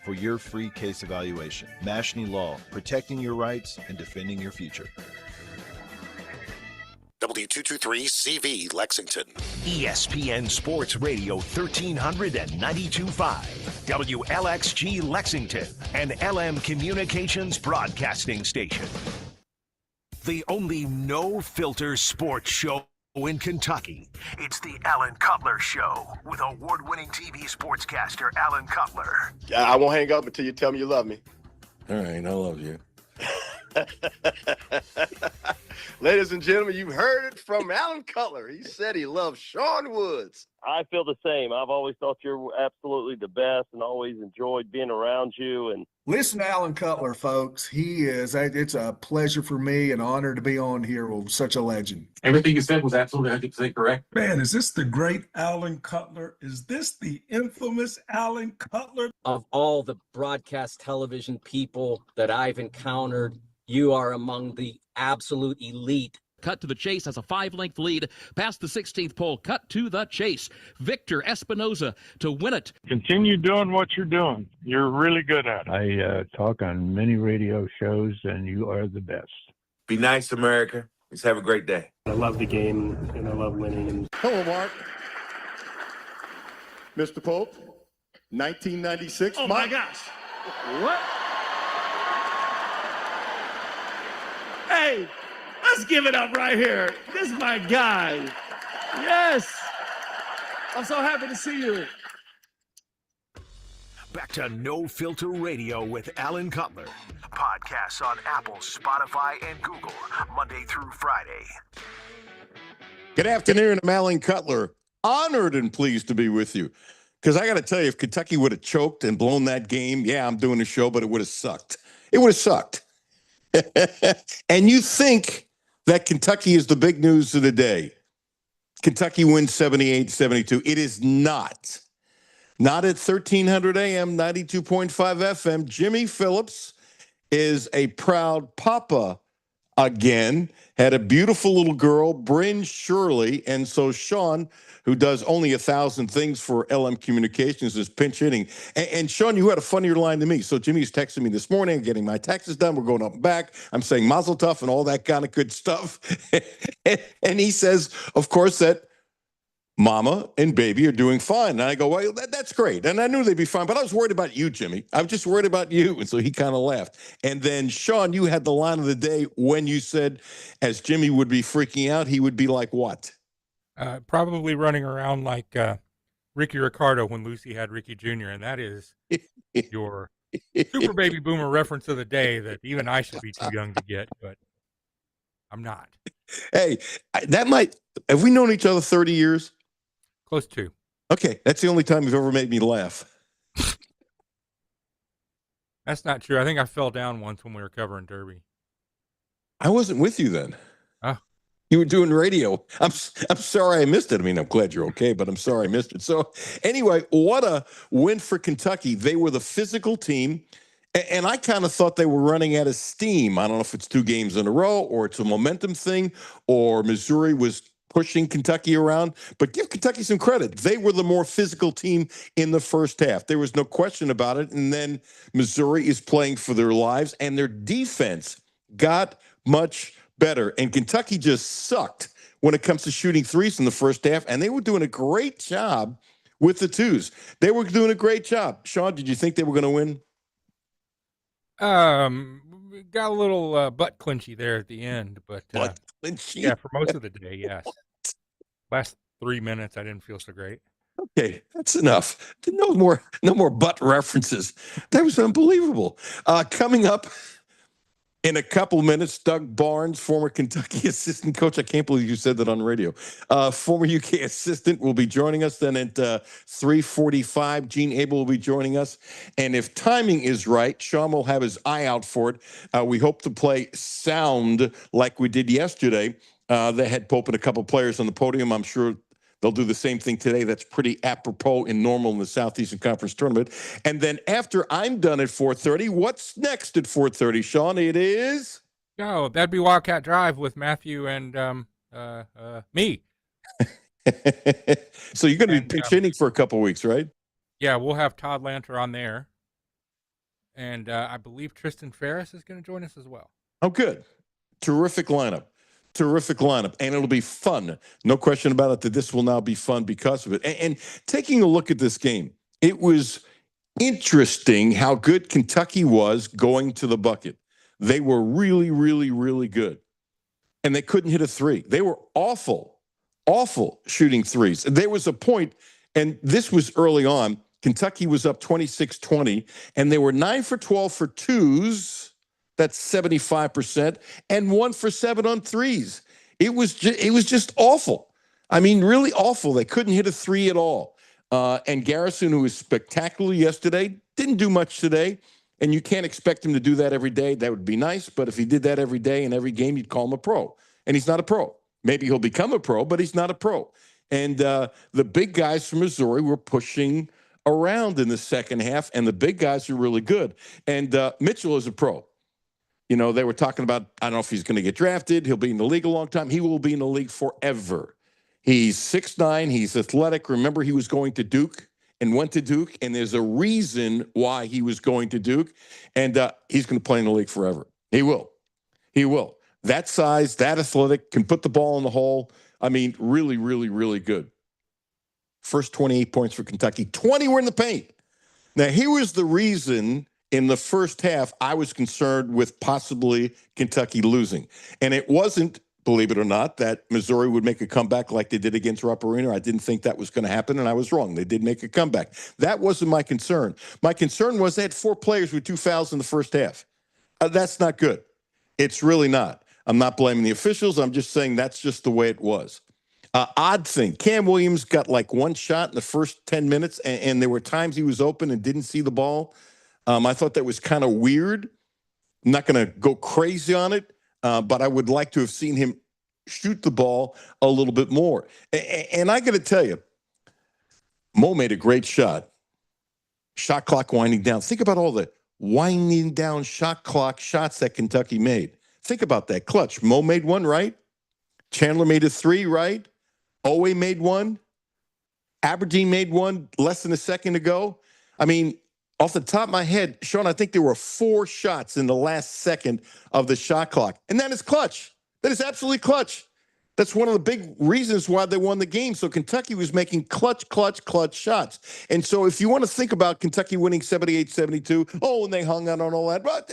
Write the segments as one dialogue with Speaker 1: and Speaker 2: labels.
Speaker 1: for your free case evaluation. Mashni Law, protecting your rights and defending your future.
Speaker 2: W223CV Lexington.
Speaker 3: ESPN Sports Radio 1392.5, WLXG Lexington, and LM Communications Broadcasting Station. The only no-filter sports show in Kentucky. It's the Alan Cutler Show with award-winning TV sportscaster Alan Cutler.
Speaker 4: I won't hang up until you tell me you love me.
Speaker 5: All right, I love you.
Speaker 4: Ladies and gentlemen, you've heard it from Alan Cutler. He said he loves Sean Woods.
Speaker 6: I feel the same. I've always thought you're absolutely the best and always enjoyed being around you. And
Speaker 7: listen to Alan Cutler, folks. It's a pleasure for me, an honor to be on here with such a legend.
Speaker 8: Everything you said was absolutely 100% correct.
Speaker 9: Man, is this the great Alan Cutler? Is this the infamous Alan Cutler?
Speaker 10: Of all the broadcast television people that I've encountered, you are among the absolute elite.
Speaker 11: Cut to the chase has a 5-length lead past the 16th pole. Cut to the chase. Victor Espinoza to win it.
Speaker 12: Continue doing what you're doing. You're really good at it.
Speaker 13: I talk on many radio shows, and you are the best.
Speaker 5: Be nice, America. Let's have a great day.
Speaker 14: I love the game, and I love winning.
Speaker 15: Hello, Mark. Mr. Pope, 1996.
Speaker 14: Oh, my gosh. What? Hey, let's give it up right here. This is my guy. Yes. I'm so happy to see you.
Speaker 3: Back to No Filter Radio with Alan Cutler. Podcasts on Apple, Spotify, and Google, Monday through Friday.
Speaker 5: Good afternoon. I'm Alan Cutler. Honored and pleased to be with you. Because I got to tell you, if Kentucky would have choked and blown that game, yeah, I'm doing a show, but it would have sucked. It would have sucked. And you think that Kentucky is the big news of the day. Kentucky wins 78-72. It is not. Not at 1300 AM, 92.5 FM. Jimmy Phillips is a proud papa again. Had a beautiful little girl, Bryn Shirley. And so Sean, who does only 1,000 things for LM Communications, is pinch hitting. And Sean, you had a funnier line than me. So Jimmy's texting me this morning, getting my taxes done. We're going up and back. I'm saying mazel tov and all that kind of good stuff. And he says, of course, that Mama and baby are doing fine. And I go, well, that's great. And I knew they'd be fine, but I was worried about you, Jimmy. I was just worried about you. And so he kind of laughed. And then, Sean, you had the line of the day when you said, as Jimmy would be freaking out, he would be like what?
Speaker 8: Probably running around like Ricky Ricardo when Lucy had Ricky Jr., and that is your super baby boomer reference of the day that even I should be too young to get, but I'm not.
Speaker 5: Hey, have we known each other 30 years?
Speaker 8: Close to.
Speaker 5: Okay, that's the only time you've ever made me laugh.
Speaker 8: That's not true. I think I fell down once when we were covering Derby.
Speaker 5: I wasn't with you then.
Speaker 8: Oh.
Speaker 5: You were doing radio. I'm sorry I missed it. I mean, I'm glad you're okay, but I'm sorry I missed it. So anyway, what a win for Kentucky. They were the physical team, and I kind of thought they were running out of steam. I don't know if it's 2 games in a row or it's a momentum thing or Missouri was pushing Kentucky around, but give Kentucky some credit. They were the more physical team in the first half. There was no question about it. And then Missouri is playing for their lives, and their defense got much better. And Kentucky just sucked when it comes to shooting threes in the first half, and they were doing a great job with the twos. They were doing a great job. Sean, did you think they were going to win?
Speaker 8: Got a little butt clinchy there at the end, but
Speaker 5: butt clinchy?
Speaker 8: Yeah, for most of the day, yes. Last 3 minutes, I didn't feel so great.
Speaker 5: Okay, that's enough. No more butt references. That was unbelievable. Coming up in a couple minutes, Doug Barnes, former Kentucky assistant coach. I can't believe you said that on radio. Former UK assistant will be joining us. Then at 3:45, Gene Abel will be joining us. And if timing is right, Sean will have his eye out for it. We hope to play sound like we did yesterday. They had Pope and a couple players on the podium. I'm sure they'll do the same thing today. That's pretty apropos and normal in the Southeastern Conference Tournament. And then after I'm done at 4:30, what's next at 4:30, Sean? It is?
Speaker 8: No, that'd be Wildcat Drive with Matthew and me.
Speaker 5: So you're going to be pinch hitting for a couple weeks, right?
Speaker 8: Yeah, we'll have Todd Lanter on there. And I believe Tristan Ferris is going to join us as well.
Speaker 5: Oh, good. Terrific lineup. Terrific lineup. And it'll be fun. No question about it that this will now be fun because of it. And taking a look at this game, it was interesting how good Kentucky was going to the bucket. They were really, really, really good. And they couldn't hit a three. They were awful shooting threes. There was a point, and this was early on, Kentucky was up 26-20, and they were 9 for 12 for twos. That's 75%, and 1 for 7 on threes. It was just awful. I mean, really awful. They couldn't hit a three at all. And Garrison, who was spectacular yesterday, didn't do much today. And you can't expect him to do that every day. That would be nice. But if he did that every day in every game, you'd call him a pro. And he's not a pro. Maybe he'll become a pro, but he's not a pro. And the big guys from Missouri were pushing around in the second half, and the big guys are really good. And Mitchell is a pro. You know, they were talking about, I don't know if he's going to get drafted. He'll be in the league a long time. He will be in the league forever. He's 6'9". He's athletic. Remember, he was going to Duke and went to Duke, and there's a reason why he was going to Duke, and he's going to play in the league forever. He will. He will. That size, that athletic, can put the ball in the hole. I mean, really, really, really good. First 28 points for Kentucky. 20 were in the paint. Now, here was the reason in the first half I was concerned with possibly Kentucky losing. And it wasn't, believe it or not, that Missouri would make a comeback like they did against Rupp Arena. I didn't think that was going to happen, and I was wrong. They did make a comeback. That wasn't my concern. My concern was they had 4 players with 2 fouls in the first half. That's not good. It's really not. I'm not blaming the officials. I'm just saying that's just the way it was. Odd thing, Cam Williams got like 1 shot in the first 10 minutes, and there were times he was open and didn't see the ball. I thought that was kind of weird. I'm not going to go crazy on it, but I would like to have seen him shoot the ball a little bit more. And I got to tell you, Mo made a great shot. Shot clock winding down. Think about all the winding down shot clock shots that Kentucky made. Think about that. Clutch. Mo made one, right? Chandler made a 3, right? Owe made one. Aberdeen made one less than a second ago. I mean, off the top of my head, Sean, I think there were 4 shots in the last second of the shot clock. And that is clutch. That is absolutely clutch. That's one of the big reasons why they won the game. So Kentucky was making clutch shots. And so if you want to think about Kentucky winning 78-72, and they hung out on all that, but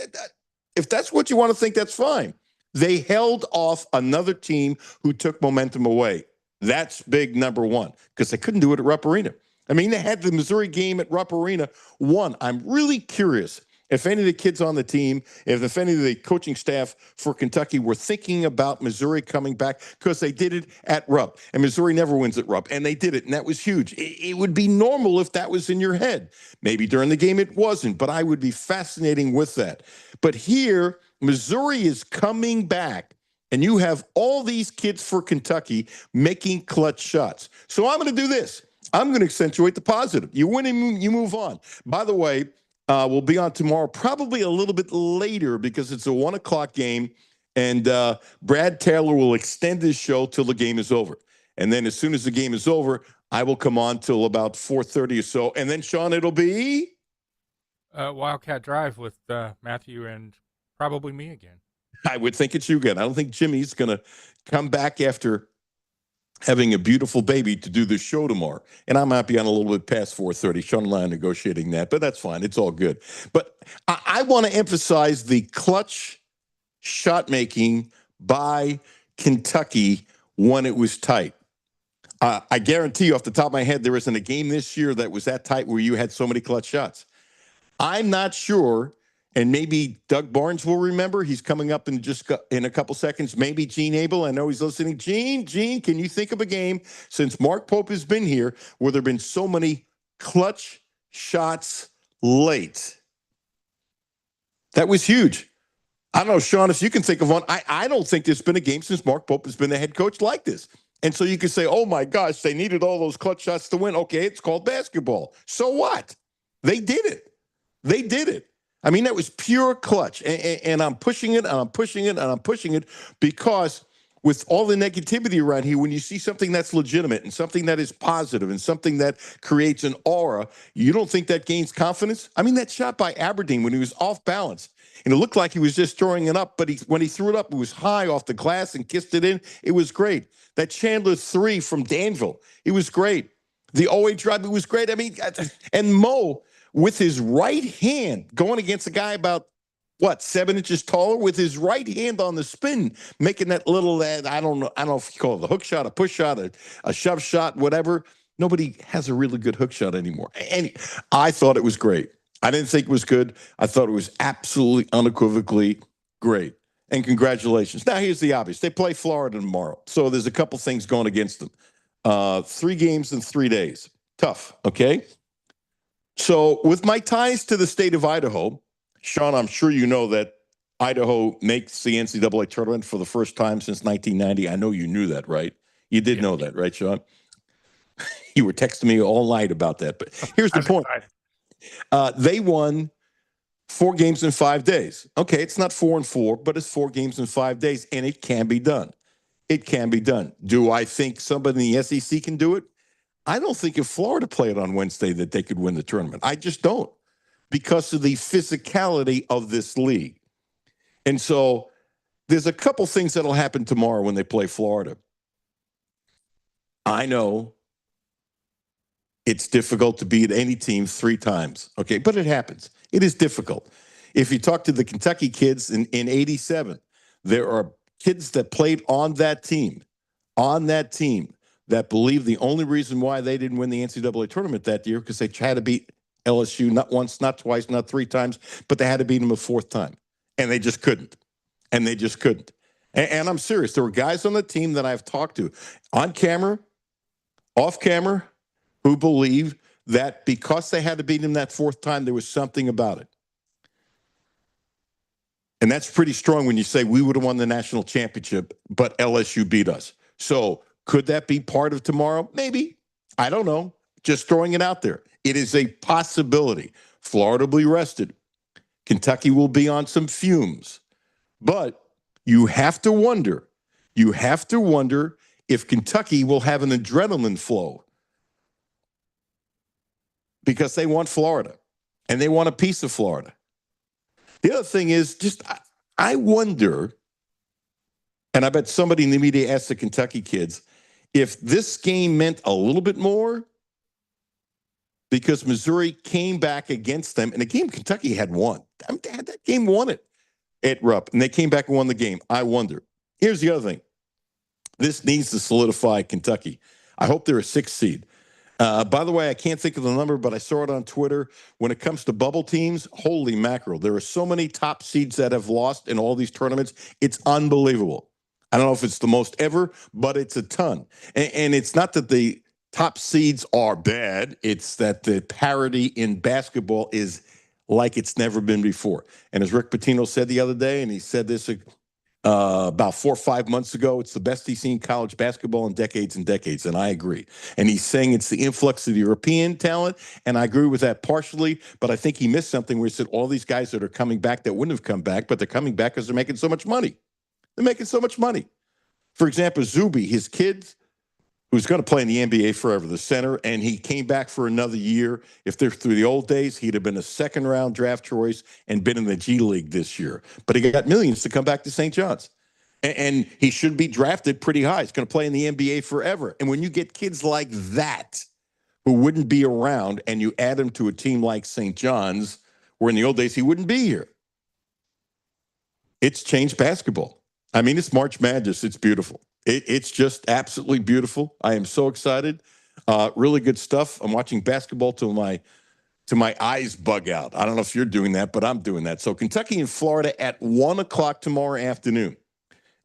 Speaker 5: if that's what you want to think, that's fine. They held off another team who took momentum away. That's big, number one, because they couldn't do it at Rupp Arena. I mean, they had the Missouri game at Rupp Arena won. I'm really curious if any of the kids on the team, if any of the coaching staff for Kentucky were thinking about Missouri coming back, because they did it at Rupp. And Missouri never wins at Rupp, and they did it, and that was huge. It would be normal if that was in your head. Maybe during the game it wasn't, but I would be fascinating with that. But here, Missouri is coming back, and you have all these kids for Kentucky making clutch shots. So I'm going to do this. I'm going to accentuate the positive. You win and you move on. By the way, we'll be on tomorrow, probably a little bit later because it's a 1 o'clock game, and Brad Taylor will extend his show till the game is over. And then as soon as the game is over, I will come on till about 4:30 or so. And then, Sean, it'll be
Speaker 8: Wildcat Drive with Matthew and probably me again.
Speaker 5: I would think it's you again. I don't think Jimmy's going to come back after having a beautiful baby to do the show tomorrow. And I might be on a little bit past 4:30. Sean and I are negotiating that, but that's fine. It's all good. But I want to emphasize the clutch shot making by Kentucky when it was tight. I guarantee you off the top of my head, there isn't a game this year that was that tight where you had so many clutch shots. I'm not sure. And maybe Doug Barnes will remember. He's coming up in a couple seconds. Maybe Gene Abel. I know he's listening. Gene, can you think of a game since Mark Pope has been here where there have been so many clutch shots late? That was huge. I don't know, Sean, if you can think of one. I don't think there's been a game since Mark Pope has been the head coach like this. And so you could say, oh, my gosh, they needed all those clutch shots to win. Okay, it's called basketball. So what? They did it. They did it. I mean, that was pure clutch. And I'm pushing it, and I'm pushing it, and I'm pushing it because with all the negativity around here, when you see something that's legitimate and something that is positive and something that creates an aura, you don't think that gains confidence? I mean, that shot by Aberdeen when he was off balance, and it looked like he was just throwing it up, but when he threw it up, it was high off the glass and kissed it in. It was great. That Chandler 3 from Danville, it was great. The 0-8 drive, it was great. I mean, and Mo, with his right hand, going against a guy about, 7 inches taller, with his right hand on the spin, making that little, I don't know if you call it a hook shot, a push shot, a shove shot, whatever. Nobody has a really good hook shot anymore. And I thought it was great. I didn't think it was good. I thought it was absolutely unequivocally great. And congratulations. Now, here's the obvious. They play Florida tomorrow. So there's a couple things going against them. 3 games in 3 days. Tough, okay? So with my ties to the state of Idaho, Sean, I'm sure you know that Idaho makes the NCAA tournament for the first time since 1990. I know you knew that, right? You did know that, right, Sean? You were texting me all night about that. But here's the point. They won 4 games in 5 days. Okay, it's not 4-4, but it's 4 games in 5 days, and it can be done. It can be done. Do I think somebody in the SEC can do it? I don't think if Florida played on Wednesday that they could win the tournament. I just don't, because of the physicality of this league. And so there's a couple things that'll happen tomorrow when they play Florida. I know it's difficult to beat any team 3 times, okay? But it happens. It is difficult. If you talk to the Kentucky kids in 87, there are kids that played on that team that believe the only reason why they didn't win the NCAA tournament that year because they had to beat LSU not once, not twice, not 3 times, but they had to beat them a 4th time. And they just couldn't. And I'm serious. There were guys on the team that I've talked to on camera, off camera, who believe that because they had to beat him that 4th time, there was something about it. And that's pretty strong when you say we would have won the national championship, but LSU beat us. So could that be part of tomorrow? Maybe. I don't know. Just throwing it out there. It is a possibility. Florida will be rested. Kentucky will be on some fumes. But you have to wonder if Kentucky will have an adrenaline flow because they want Florida and they want a piece of Florida. The other thing is I wonder, and I bet somebody in the media asked the Kentucky kids, if this game meant a little bit more because Missouri came back against them in a game Kentucky had won. I mean, that game won it at Rupp, and they came back and won the game. I wonder. Here's the other thing. This needs to solidify Kentucky. I hope they're a 6th seed. By the way, I can't think of the number, but I saw it on Twitter. When it comes to bubble teams, holy mackerel. There are so many top seeds that have lost in all these tournaments. It's unbelievable. I don't know if it's the most ever, but it's a ton. And it's not that the top seeds are bad. It's that the parity in basketball is like it's never been before. And as Rick Pitino said the other day, and he said this about 4 or 5 months ago, it's the best he's seen college basketball in decades and decades, and I agree. And he's saying it's the influx of the European talent, and I agree with that partially, but I think he missed something where he said all these guys that are coming back that wouldn't have come back, but they're coming back because they're making so much money. They're making so much money. For example, Zuby, his kid, who's going to play in the NBA forever, the center, and he came back for another year. If they're through the old days, he'd have been a 2nd-round draft choice and been in the G League this year. But he got millions to come back to St. John's. And he should be drafted pretty high. He's going to play in the NBA forever. And when you get kids like that who wouldn't be around and you add them to a team like St. John's, where in the old days he wouldn't be here, it's changed basketball. I mean, it's March Madness. It's beautiful. It's just absolutely beautiful. I am so excited. Really good stuff. I'm watching basketball till my eyes bug out. I don't know if you're doing that, but I'm doing that. So Kentucky and Florida at 1 o'clock tomorrow afternoon.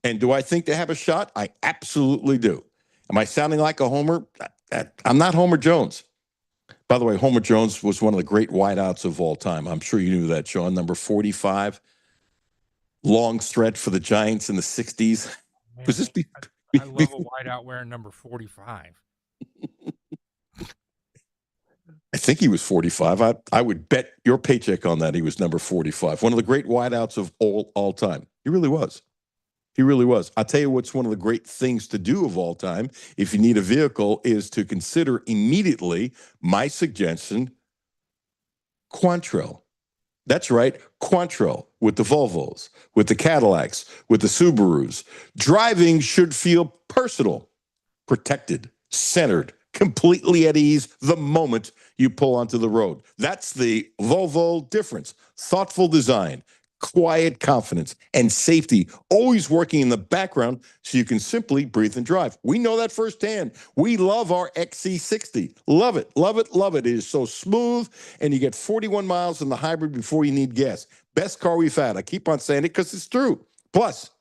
Speaker 5: And do I think they have a shot? I absolutely do. Am I sounding like a homer? I'm not Homer Jones. By the way, Homer Jones was one of the great wideouts of all time. I'm sure you knew that, Sean. Number 45. Long thread for the Giants in the 60s.
Speaker 8: Man,
Speaker 5: Was this
Speaker 8: I love a wideout wearing number 45.
Speaker 5: I think he was 45. I would bet your paycheck on that he was number 45. One of the great wideouts of all time. He really was. He really was. I'll tell you what's one of the great things to do of all time, if you need a vehicle, is to consider immediately my suggestion, Quantrill. That's right, Quantrill with the Volvos, with the Cadillacs, with the Subarus. Driving should feel personal, protected, centered, completely at ease the moment you pull onto the road. That's the Volvo difference. Thoughtful design, quiet confidence, and safety always working in the background so you can simply breathe and drive. We know that firsthand. We love our XC60. Love it, love it, love it. It is so smooth, and you get 41 miles in the hybrid before you need gas. Best car we've had. I keep on saying it because it's true. Plus,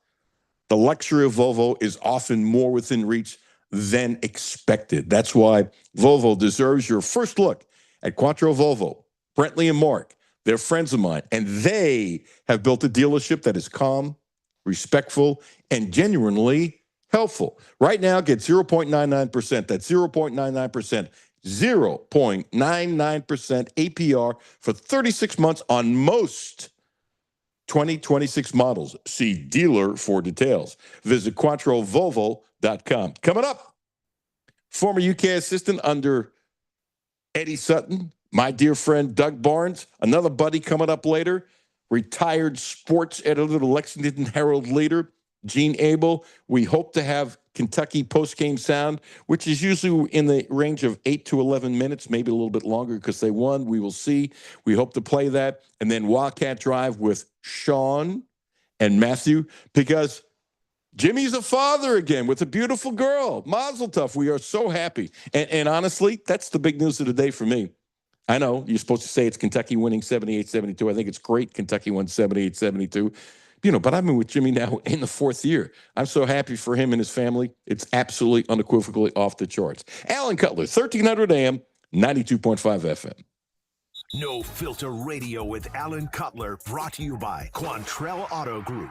Speaker 5: the luxury of Volvo is often more within reach than expected. That's why Volvo deserves your first look at Quattro Volvo. Brentley and Mark, they're friends of mine, and they have built a dealership that is calm, respectful, and genuinely helpful. Right now, get 0.99%. That's 0.99%. 0.99% APR for 36 months on most 2026 models. See dealer for details. Visit QuattroVolvo.com. Coming up, former UK assistant under Eddie Sutton, my dear friend Doug Barnes, another buddy coming up later, retired sports editor of the Lexington Herald Leader, Gene Abel. We hope to have Kentucky postgame sound, which is usually in the range of 8 to 11 minutes, maybe a little bit longer because they won. We will see. We hope to play that. And then Wildcat Drive with Sean and Matthew, because Jimmy's a father again with a beautiful girl. Mazel tov. We are so happy. And honestly, that's the big news of the day for me. I know you're supposed to say it's Kentucky winning 78-72. I think it's great Kentucky won 78-72. But I've been with Jimmy now in the 4th year. I'm so happy for him and his family. It's absolutely unequivocally off the charts. Alan Cutler, 1300 AM, 92.5 FM.
Speaker 3: No Filter Radio with Alan Cutler, brought to you by Quantrell Auto Group.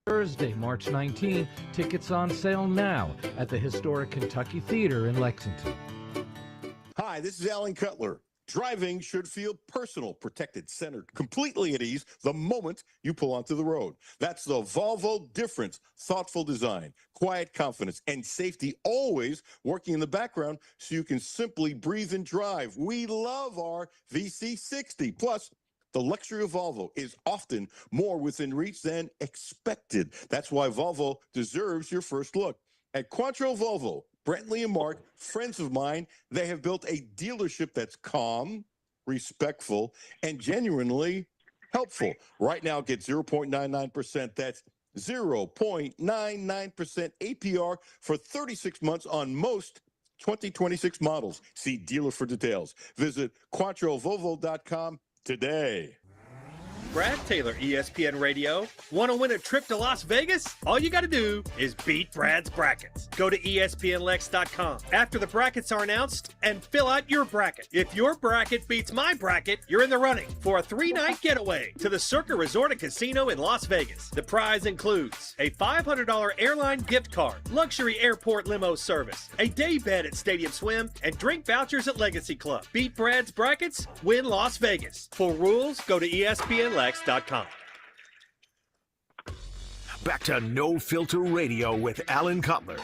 Speaker 16: Thursday, March 19. Tickets on sale now at the historic Kentucky Theater in Lexington.
Speaker 5: Hi, this is Alan Cutler. Driving should feel personal, protected, centered, completely at ease the moment you pull onto the road. That's the Volvo difference. Thoughtful design, quiet confidence, and safety always working in the background so you can simply breathe and drive. We love our VC60. Plus, the luxury of Volvo is often more within reach than expected. That's why Volvo deserves your first look. At Quattro Volvo, Brentley and Mark, friends of mine, they have built a dealership that's calm, respectful, and genuinely helpful. Right now, get 0.99%. That's 0.99% APR for 36 months on most 2026 models. See dealer for details. Visit QuattroVolvo.com today.
Speaker 17: Brad Taylor, ESPN Radio. Want to win a trip to Las Vegas? All you got to do is beat Brad's brackets. Go to ESPNLex.com after the brackets are announced and fill out your bracket. If your bracket beats my bracket, you're in the running for a 3-night getaway to the Circa Resort and Casino in Las Vegas. The prize includes a $500 airline gift card, luxury airport limo service, a day bed at Stadium Swim, and drink vouchers at Legacy Club. Beat Brad's brackets, win Las Vegas. For rules, go to ESPNLex.com.
Speaker 3: Back to No Filter Radio with Alan Cutler.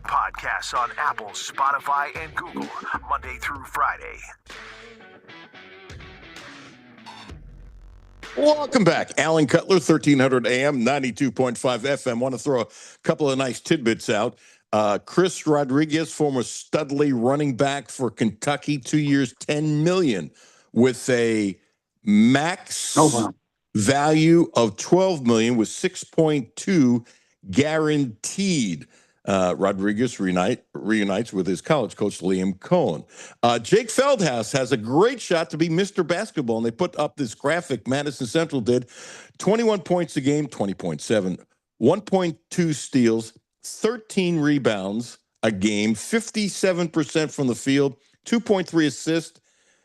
Speaker 3: podcasts on Apple, Spotify, and Google Monday through Friday.
Speaker 5: Welcome back. Alan Cutler, 1300 AM, 92.5 FM. Want to throw a couple of nice tidbits out. Chris Rodriguez, former Studley running back for Kentucky, 2 years, $10 million, with a max value of $12 million with 6.2 guaranteed. Rodriguez reunites with his college coach, Liam Cohen. Jake Feldhaus has a great shot to be Mr. Basketball, and they put up this graphic Madison Central did. 21 points a game, 20.7, 1.2 steals, 13 rebounds a game, 57% from the field, 2.3 assists,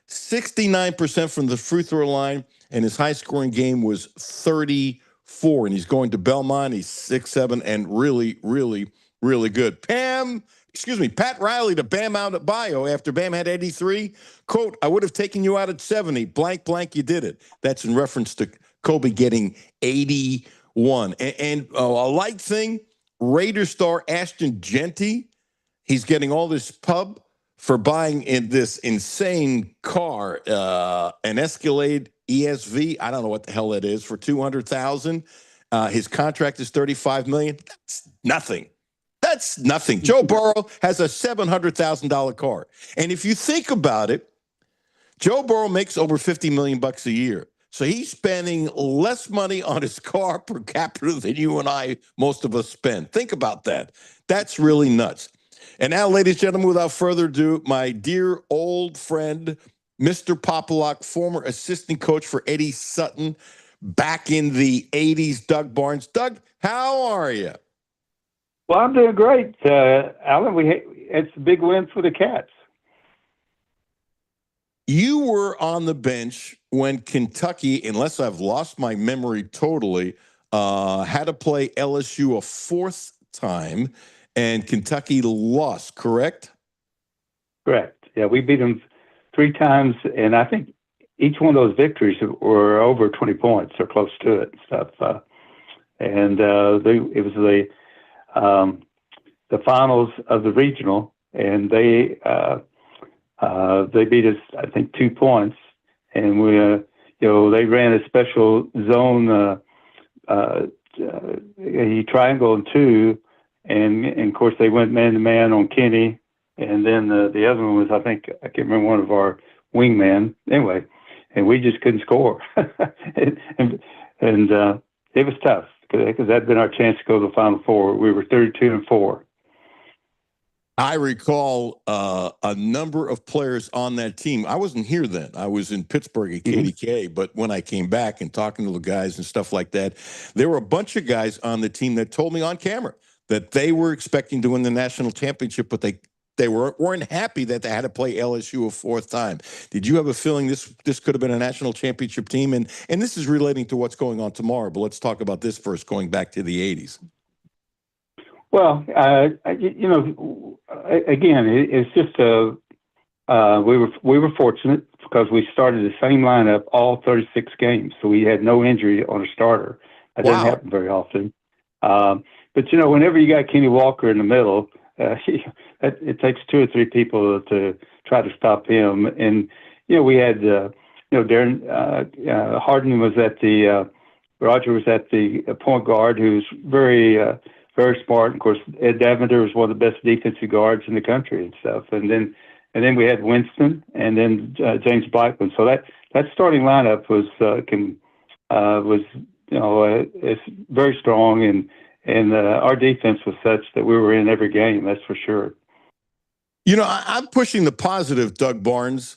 Speaker 5: 69% from the free throw line, and his high-scoring game was 34. And he's going to Belmont. He's 6'7", and really, really, really good. Pat Riley to Bam out at Bio after Bam had 83. Quote, I would have taken you out at 70. Blank, blank, you did it. That's in reference to Kobe getting 81. And a light thing, Raider star Ashton Genty, he's getting all this pub for buying in this insane car, an Escalade ESV. I don't know what the hell that is, for $200,000. His contract is $35 million. That's nothing. That's nothing. Joe Burrow has a $700,000 car. And if you think about it, Joe Burrow makes over $50 million a year. So he's spending less money on his car per capita than you and I, most of us, spend. Think about that. That's really nuts. And now, ladies and gentlemen, without further ado, my dear old friend, Mr. Popolock, former assistant coach for Eddie Sutton back in the 80s, Doug Barnes. Doug, how are you?
Speaker 13: Well, I'm doing great, Alan. It's a big win for the Cats.
Speaker 5: You were on the bench when Kentucky, unless I've lost my memory totally, had to play LSU a fourth time, and Kentucky lost, correct?
Speaker 13: Correct. Yeah, we beat them 3 times, and I think each one of those victories were over 20 points or close to it and stuff. It was the finals of the regional, and they beat us, I think, 2 points, and we, they ran a special zone, triangle and 2, and of course they went man to man on Kenny, and then the other one was, I can't remember, one of our wingmen. Anyway, and we just couldn't score, and it was tough because that'd been our chance to go to the Final Four. We were 32-4.
Speaker 5: I recall a number of players on that team. I wasn't here then. I was in Pittsburgh at KDK, but when I came back and talking to the guys and stuff like that, there were a bunch of guys on the team that told me on camera that they were expecting to win the national championship, but they weren't happy that they had to play LSU a fourth time. Did you have a feeling this could have been a national championship team? And this is relating to what's going on tomorrow, but let's talk about this first, going back to the 80s.
Speaker 13: Well, again, it's just we were fortunate because we started the same lineup all 36 games, so we had no injury on a starter. That doesn't happen very often. But whenever you got Kenny Walker in the middle, it takes 2 or 3 people to try to stop him. And we had Darren Harden was at the Roger was at the point guard, who's very smart. Of course, Ed Davender was one of the best defensive guards in the country and stuff. And then we had Winston, and then James Blackman. So that starting lineup was it's very strong, and our defense was such that we were in every game. That's for sure.
Speaker 5: I'm pushing the positive, Doug Barnes,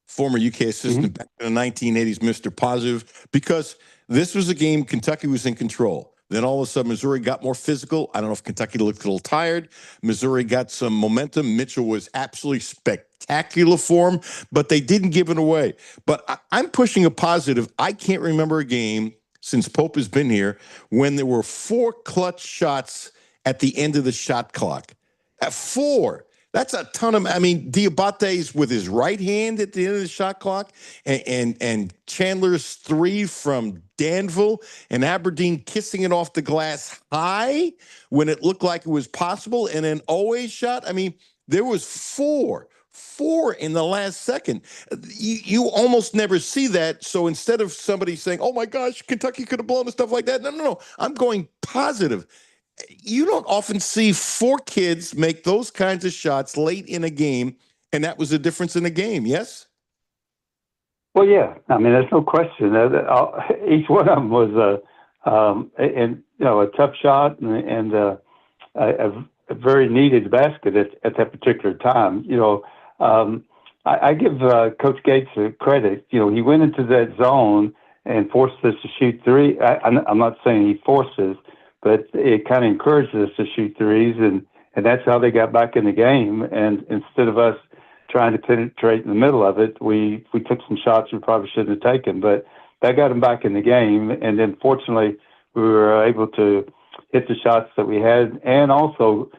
Speaker 5: former UK assistant back in the 1980s, Mr. Positive, because this was a game Kentucky was in control. Then all of a sudden, Missouri got more physical. I don't know if Kentucky looked a little tired. Missouri got some momentum. Mitchell was absolutely spectacular form, but they didn't give it away. But I'm pushing a positive. I can't remember a game since Pope has been here when there were 4 clutch shots at the end of the shot clock. At 4. That's a ton of. I mean, Diabate's with his right hand at the end of the shot clock, and Chandler's three from Danville, and Aberdeen kissing it off the glass high when it looked like it was possible, and then always shot. I mean, there was four in the last second. You almost never see that. So instead of somebody saying, "Oh my gosh, Kentucky could have blown," and stuff like that, no. I'm going positive. You don't often see four kids make those kinds of shots late in a game, and that was the difference in the game, yes?
Speaker 13: Well, yeah. I mean, there's no question. Each one of them was a tough shot and a very needed basket at that particular time. I give Coach Gates credit. He went into that zone and forced us to shoot three. I'm not saying he forces, but it kind of encourages us to shoot threes, and that's how they got back in the game. And instead of us trying to penetrate in the middle of it, we took some shots we probably shouldn't have taken, but that got them back in the game. And then fortunately, we were able to hit the shots that we had. And also,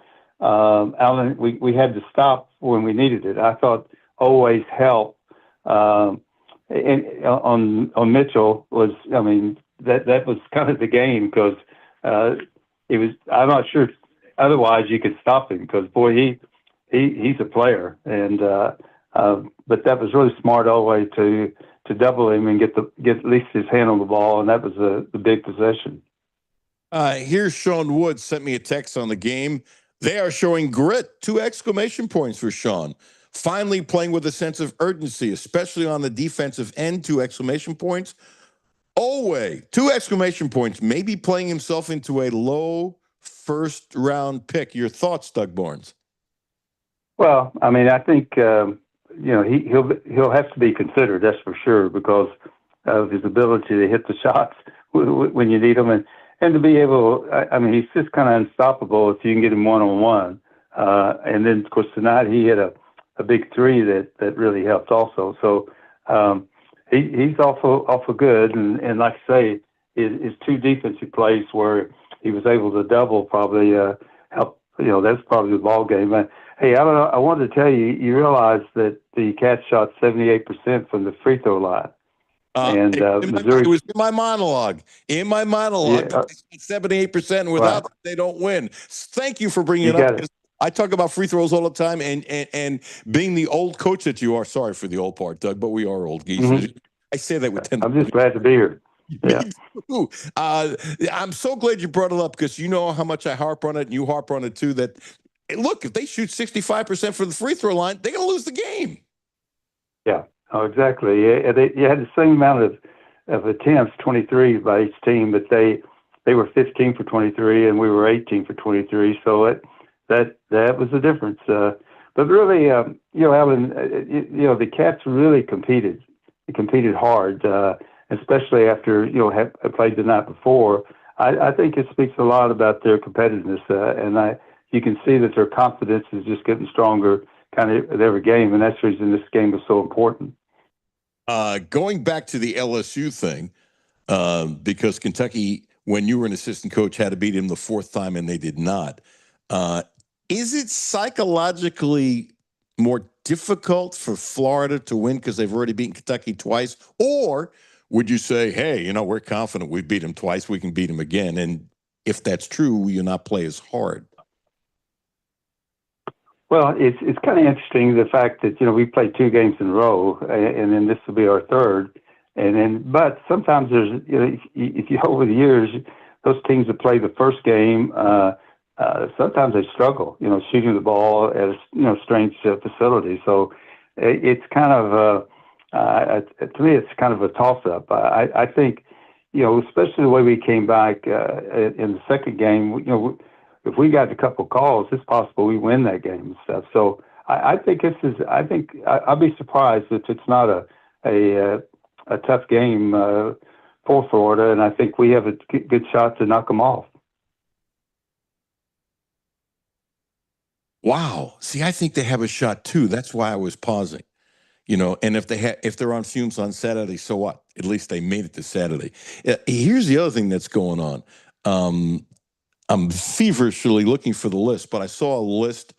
Speaker 13: Alan, we had to stop when we needed it. I thought always help on Mitchell was, I mean, that was kind of the game because it was. I'm not sure. Otherwise, you could stop him because boy, he's a player, and but that was really smart all the way to double him and get at least his hand on the ball, and that was the big possession.
Speaker 5: Here's Sean Wood sent me a text on the game. They are showing grit. 2 exclamation points for Sean. Finally playing with a sense of urgency, especially on the defensive end. 2 exclamation points. Oweh, 2 exclamation points, maybe playing himself into a low first-round pick. Your thoughts, Doug Barnes?
Speaker 13: Well, I mean, I think he'll have to be considered, that's for sure, because of his ability to hit the shots when you need them, and to be able. I mean, he's just kind of unstoppable if you can get him one-on-one. And then, of course, tonight he hit a big three that really helped also. So. He's awful good, and like I say, his 2 defensive plays where he was able to double probably help. That's probably the ball game. But, hey, I wanted to tell you, you realize that the Cats shot 78% from the free throw line, and Missouri.
Speaker 5: It was in my monologue. Yeah, 78%. Without that, they don't win. Thank you for bringing it up. I talk about free throws all the time, and being the old coach that you are. Sorry for the old part, Doug, but we are old geese. Mm-hmm. I say that with 10.
Speaker 13: I'm just glad to be here. Yeah.
Speaker 5: I'm so glad you brought it up because you know how much I harp on it, and you harp on it too. That look, if they shoot 65% for the free throw line, they're going to lose the game.
Speaker 13: Yeah. Oh, exactly. Yeah, you had the same amount of attempts, 23 by each team, but they were 15 for 23, and we were 18 for 23. So that was the difference. But really, Alan, the Cats really competed. They competed hard, especially after had played the night before. I think it speaks a lot about their competitiveness, and you can see that their confidence is just getting stronger, kind of at every game, and that's the reason this game was so important.
Speaker 5: Going back to the LSU thing, because Kentucky, when you were an assistant coach, had to beat him the 4th time, and they did not. Is it psychologically more difficult for Florida to win because they've already beaten Kentucky twice? Or would you say, hey, we're confident we beat them twice, we can beat them again? And if that's true, will you not play as hard?
Speaker 13: Well, it's kind of interesting, the fact that, we played 2 games in a row, and then this will be our 3rd. But sometimes there's, if you over the years, those teams that play the first game, sometimes they struggle, shooting the ball at a strange facility. So it's kind of to me, it's kind of a toss-up. I think, especially the way we came back in the second game, if we got a couple calls, it's possible we win that game and stuff. So I think I'll be surprised if it's not a tough game for Florida, and I think we have a good shot to knock them off.
Speaker 5: Wow. See, I think they have a shot too. That's why I was pausing. And if they're on fumes on Saturday, so what? At least they made it to Saturday. Here's the other thing that's going on. I'm feverishly looking for the list, but I saw a list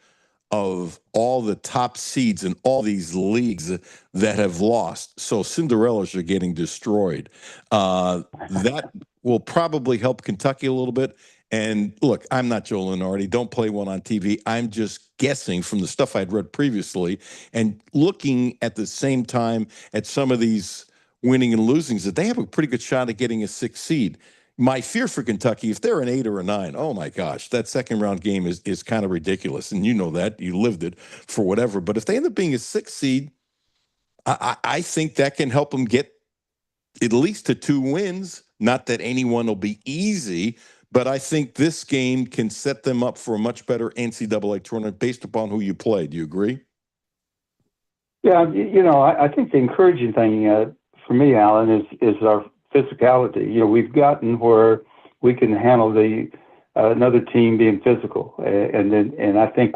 Speaker 5: of all the top seeds in all these leagues that have lost. So Cinderellas are getting destroyed. That will probably help Kentucky a little bit. And look, I'm not Joe Lenardi. Don't play one on TV. I'm just guessing from the stuff I'd read previously and looking at the same time at some of these winning and losings that they have a pretty good shot at getting a 6th seed. My fear for Kentucky, if they're an 8 or a 9, oh my gosh, that second round game is kind of ridiculous. And you know that. You lived it for whatever. But if they end up being a 6th seed, I think that can help them get at least to 2 wins. Not that anyone will be easy, but I think this game can set them up for a much better NCAA tournament based upon who you play. Do you agree?
Speaker 13: Yeah, I think the encouraging thing for me, Alan, is our physicality. We've gotten where we can handle the another team being physical, and I think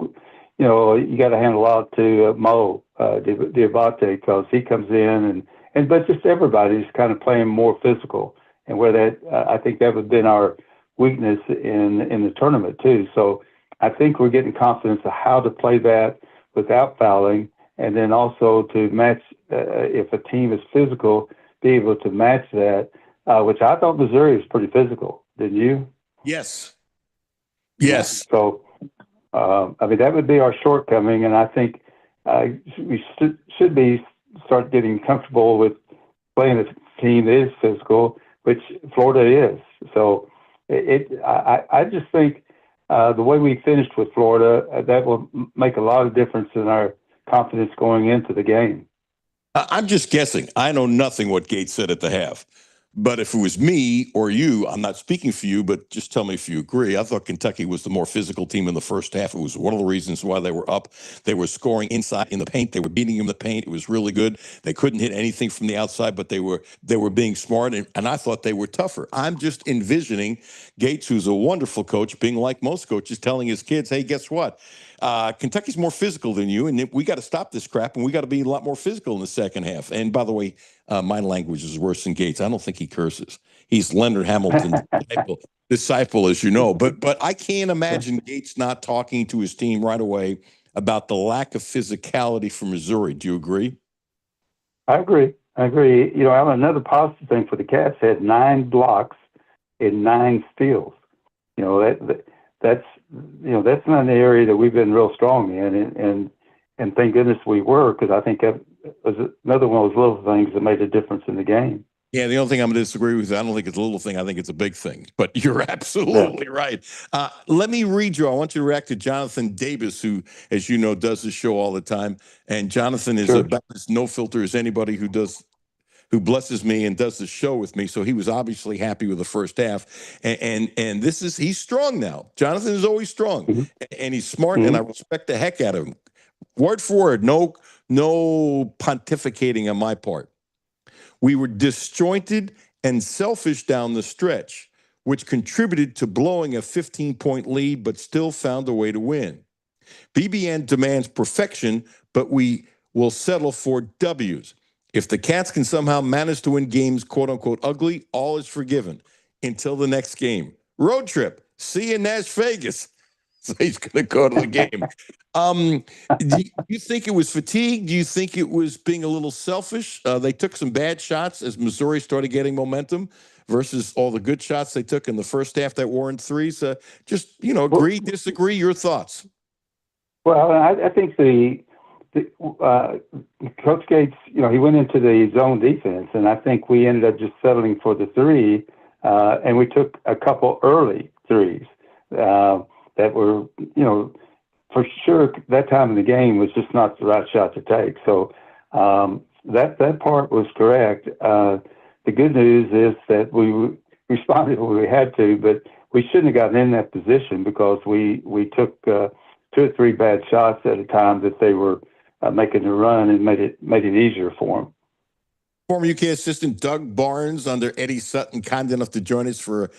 Speaker 13: you got to hand a lot to Mo Diabate because he comes in but just everybody's kind of playing more physical, and where that I think that would have been our weakness in the tournament too. So I think we're getting confidence of how to play that without fouling, and then also to match if a team is physical, be able to match that, which I thought Missouri was pretty physical. Didn't you?
Speaker 5: Yes. Yes.
Speaker 13: So, that would be our shortcoming, and I think we should start getting comfortable with playing a team that is physical, which Florida is. So, I just think the way we finished with Florida, that will make a lot of difference in our confidence going into the game.
Speaker 5: I'm just guessing. I know nothing what Gates said at the half. But if it was me or you, I'm not speaking for you, but just tell me if you agree. I thought Kentucky was the more physical team in the first half. It was one of the reasons why they were up. They were scoring inside in the paint. They were beating him in the paint. It was really good. They couldn't hit anything from the outside, but they were being smart, and I thought they were tougher. I'm just envisioning Gates, who's a wonderful coach, being like most coaches, telling his kids, hey, guess what? Kentucky's more physical than you, and we got to stop this crap, and we got to be a lot more physical in the second half. And by the way, my language is worse than Gates. I don't think he curses. He's Leonard Hamilton's disciple, as you know. But I can't imagine Gates not talking to his team right away about the lack of physicality for Missouri. Do you agree?
Speaker 13: I agree. Alan, another positive thing for the Cats had 9 blocks and 9 steals. That's not an area that we've been real strong in, and thank goodness we were, because I think that was another one of those little things that made a difference in the game.
Speaker 5: Yeah, the only thing I'm going to disagree with, I don't think it's a little thing. I think it's a big thing. But you're absolutely right. Let me read you. I want you to react to Jonathan Davis, who, as you know, does the show all the time. And Jonathan is about as no filter as anybody who blesses me and does the show with me. So he was obviously happy with the first half. And he's strong now. Jonathan is always strong. And he's smart, and I respect the heck out of him. Word for word, no pontificating on my part. We were disjointed and selfish down the stretch, which contributed to blowing a 15-point lead, but still found a way to win. BBN demands perfection, but we will settle for W's. If the Cats can somehow manage to win games, quote-unquote, ugly, all is forgiven until the next game. Road trip. See you in Las Vegas. So he's going to go to the game. Do you think it was fatigue? Do you think it was being a little selfish? They took some bad shots as Missouri started getting momentum versus all the good shots they took in the first half that weren't threes. Agree, disagree, your thoughts.
Speaker 13: Well, I think Coach Gates, he went into the zone defense, and I think we ended up just settling for the 3, and we took a couple early threes that were, for sure that time in the game was just not the right shot to take. So that part was correct. The good news is that we responded when we had to, but we shouldn't have gotten in that position because we took 2 or 3 bad shots at a time that they were making the run, and made it easier for them.
Speaker 5: Former UK assistant Doug Barnes under Eddie Sutton, kind enough to join us for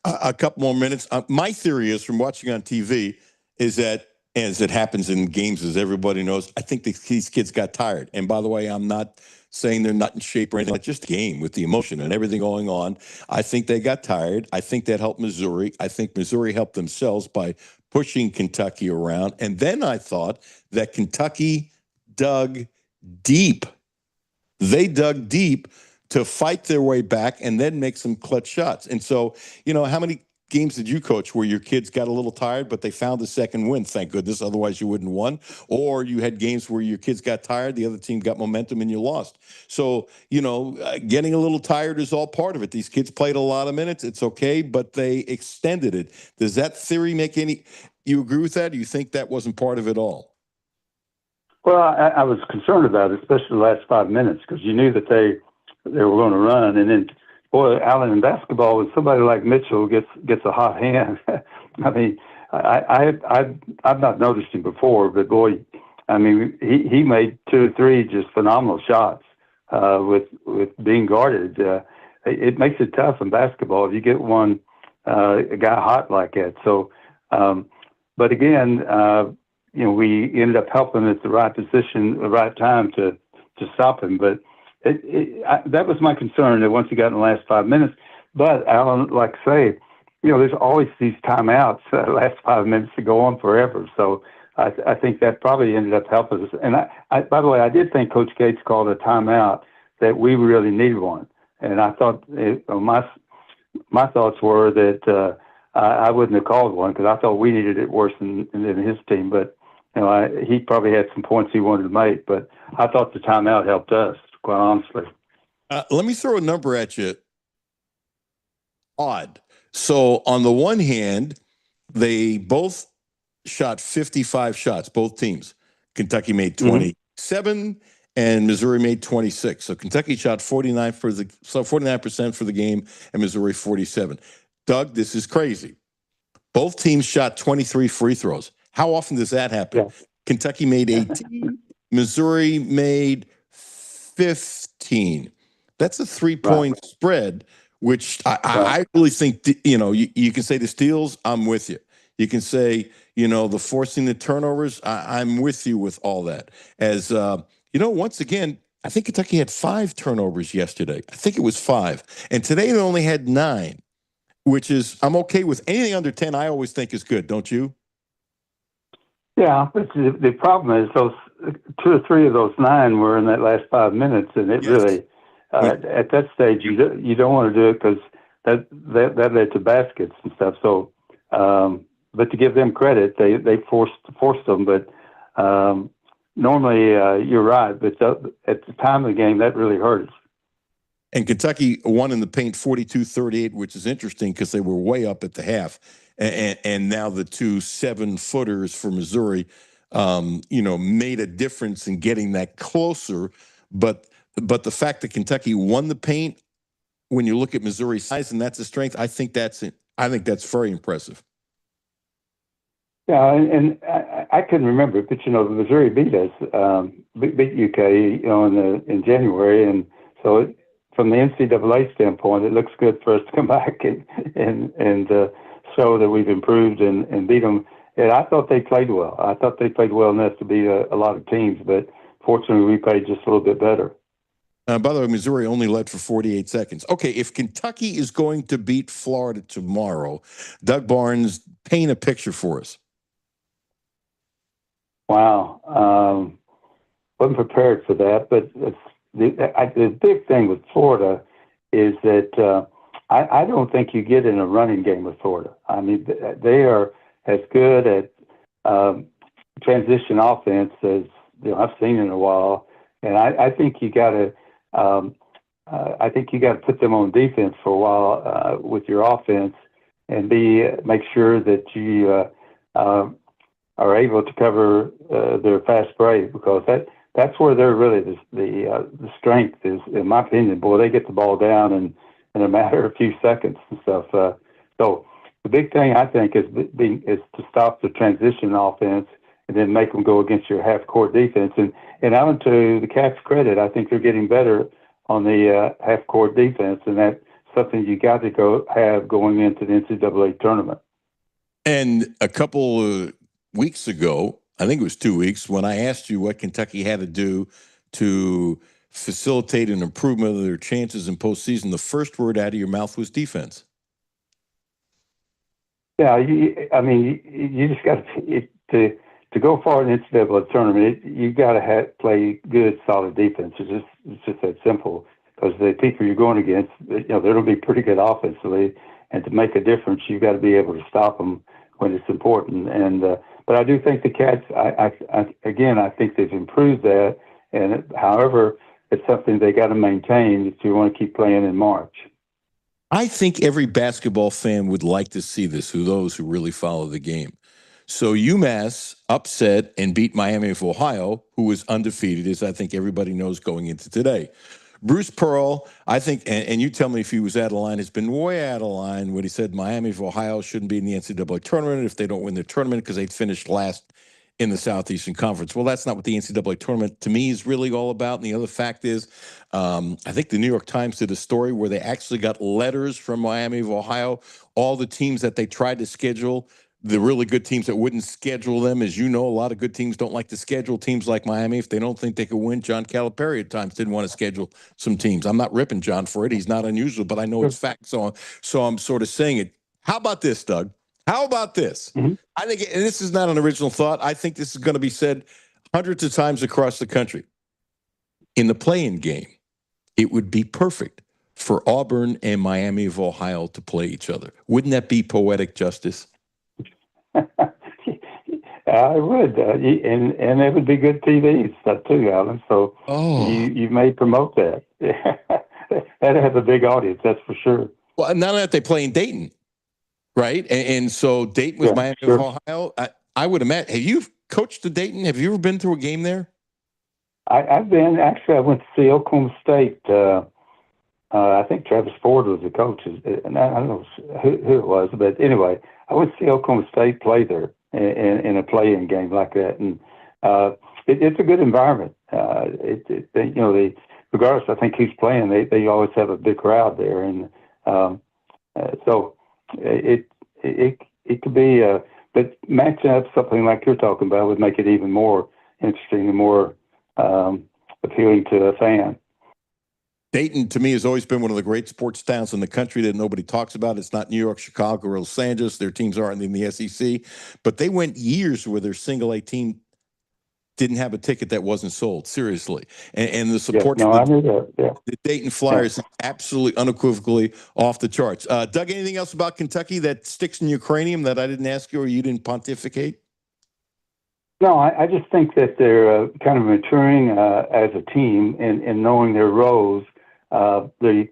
Speaker 5: a couple more minutes. My theory is, from watching on TV, is that, as it happens in games, as everybody knows, I think these kids got tired. And by the way, I'm not saying they're not in shape or anything. It's just a game with the emotion and everything going on. I think they got tired. I think that helped Missouri. I think Missouri helped themselves by pushing Kentucky around. And then I thought that Kentucky dug deep. They dug deep to fight their way back and then make some clutch shots. And so, how many games did you coach where your kids got a little tired, but they found the second win, thank goodness, otherwise you wouldn't have won? Or you had games where your kids got tired, the other team got momentum, and you lost. So, getting a little tired is all part of it. These kids played a lot of minutes. It's okay, but they extended it. Does that theory you agree with that? Or you think that wasn't part of it all?
Speaker 13: Well, I was concerned about it, especially the last 5 minutes, because you knew that they were going to run. And then, boy, Allen, in basketball, when somebody like Mitchell gets a hot hand, I mean, I've not noticed him before, but boy, I mean, he made 2 or 3 just phenomenal shots with being guarded. It makes it tough in basketball if you get a guy hot like that. So, but again, we ended up helping at the right position, the right time to stop him. But that was my concern, that once he got in the last 5 minutes. But Alan, like I say, there's always these timeouts, last 5 minutes to go on forever. So I think that probably ended up helping us. And I by the way, I did think Coach Gates called a timeout that we really needed one. And I thought my thoughts were that I wouldn't have called one because I thought we needed it worse than his team. But he probably had some points he wanted to make. But I thought the timeout helped us, quite honestly.
Speaker 5: Let me throw a number at you. Odd. So on the one hand, they both shot 55 shots, both teams. Kentucky made 27 and Missouri made 26. So Kentucky shot 49% for the game and Missouri 47. Doug, this is crazy. Both teams shot 23 free throws. How often does that happen? Yeah. Kentucky made 18. Missouri made 15. That's a 3-point spread, which I really think, you can say the steals, I'm with you. You can say, the forcing the turnovers, I'm with you with all that. As, once again, I think Kentucky had 5 turnovers yesterday. I think it was 5. And today they only had 9, which is, I'm okay with anything under 10, I always think is good, don't you?
Speaker 13: Yeah, but the problem is those 2 or 3 of those 9 were in that last 5 minutes, and it really, at that stage, you don't want to do it because that led to baskets and stuff. So, but to give them credit, they forced them. But normally, you're right. But at the time of the game, that really hurt us.
Speaker 5: And Kentucky won in the paint 42-38, which is interesting because they were way up at the half. And now the 2 7-footers for Missouri, made a difference in getting that closer. But the fact that Kentucky won the paint, when you look at Missouri's size and that's a strength, I think that's very impressive.
Speaker 13: Yeah, and I couldn't remember, but Missouri beat us, beat UK, in January, and so from the NCAA standpoint, it looks good for us to come back and show that we've improved and beat them. And I thought they played well. I thought they played well enough to beat a lot of teams, but fortunately, we played just a little bit better.
Speaker 5: By the way, Missouri only led for 48 seconds. Okay, if Kentucky is going to beat Florida tomorrow, Doug Barnes, paint a picture for us.
Speaker 13: Wow. Wasn't prepared for that, but the big thing with Florida is that I don't think you get in a running game with Florida. I mean, they are as good at transition offense as I've seen in a while, and I think you got to. I think you got to put them on defense for a while with your offense, and make sure that you are able to cover their fast break, because that's where they're really the strength is, in my opinion. Boy, they get the ball down in a matter of a few seconds and stuff. So the big thing I think is to stop the transition offense and then make them go against your half court defense. And Alan, to the Cats' credit, I think they're getting better on the half court defense, and that's something you got to have going into the NCAA tournament.
Speaker 5: And a couple of weeks ago, I think it was 2 weeks, when I asked you what Kentucky had to do to facilitate an improvement of their chances in postseason, the first word out of your mouth was defense.
Speaker 13: Yeah, I mean, you just got to go far in the NCAA tournament. You got to play good, solid defense. It's just that simple. Because the people you're going against, they're going to be pretty good offensively, and to make a difference, you've got to be able to stop them when it's important. And but I do think the Cats, I think they've improved that. And however, it's something they got to maintain if you want to keep playing in March.
Speaker 5: I think every basketball fan would like to see this, those who really follow the game. So UMass upset and beat Miami of Ohio, who was undefeated, as I think everybody knows going into today. Bruce Pearl, I think, and you tell me if he was out of line, has been way out of line when he said Miami of Ohio shouldn't be in the NCAA tournament if they don't win the tournament because they finished last in the Southeastern Conference. Well, that's not what the NCAA tournament, to me, is really all about. And the other fact is, I think the New York Times did a story where they actually got letters from Miami of Ohio, all the teams that they tried to schedule, the really good teams that wouldn't schedule them. As you know, a lot of good teams don't like to schedule teams like Miami if they don't think they could win. John Calipari at times didn't want to schedule some teams. I'm not ripping John for it. He's not unusual, but I know it's fact. So I'm sort of saying it. How about this, Doug? How about this?
Speaker 13: Mm-hmm.
Speaker 5: I think, and this is not an original thought, I think this is going to be said hundreds of times across the country. In the play-in game, it would be perfect for Auburn and Miami of Ohio to play each other. Wouldn't that be poetic justice?
Speaker 13: I would, and it would be good TV stuff too, Alan. So you may promote that. That'd have a big audience, that's for sure.
Speaker 5: Well, not only that, they play in Dayton, right? And so Dayton was Miami of Ohio. I would imagine. Have you coached at Dayton? Have you ever been to a game there?
Speaker 13: I've been. Actually, I went to see Oklahoma State. I think Travis Ford was the coach, and I don't know who it was, but anyway, I went to see Oklahoma State play there in a play-in game like that, and it's a good environment. Regardless, I think who's playing, they always have a big crowd there, and so it could be. But matching up something like you're talking about would make it even more interesting and more appealing to a fan.
Speaker 5: Dayton, to me, has always been one of the great sports towns in the country that nobody talks about. It's not New York, Chicago, or Los Angeles. Their teams aren't in the SEC. But they went years where their single-A team didn't have a ticket that wasn't sold, seriously. And the support for the Dayton Flyers is absolutely unequivocally off the charts. Doug, anything else about Kentucky that sticks in your cranium that I didn't ask you or you didn't pontificate?
Speaker 13: No, I just think that they're kind of maturing as a team and knowing their roles. They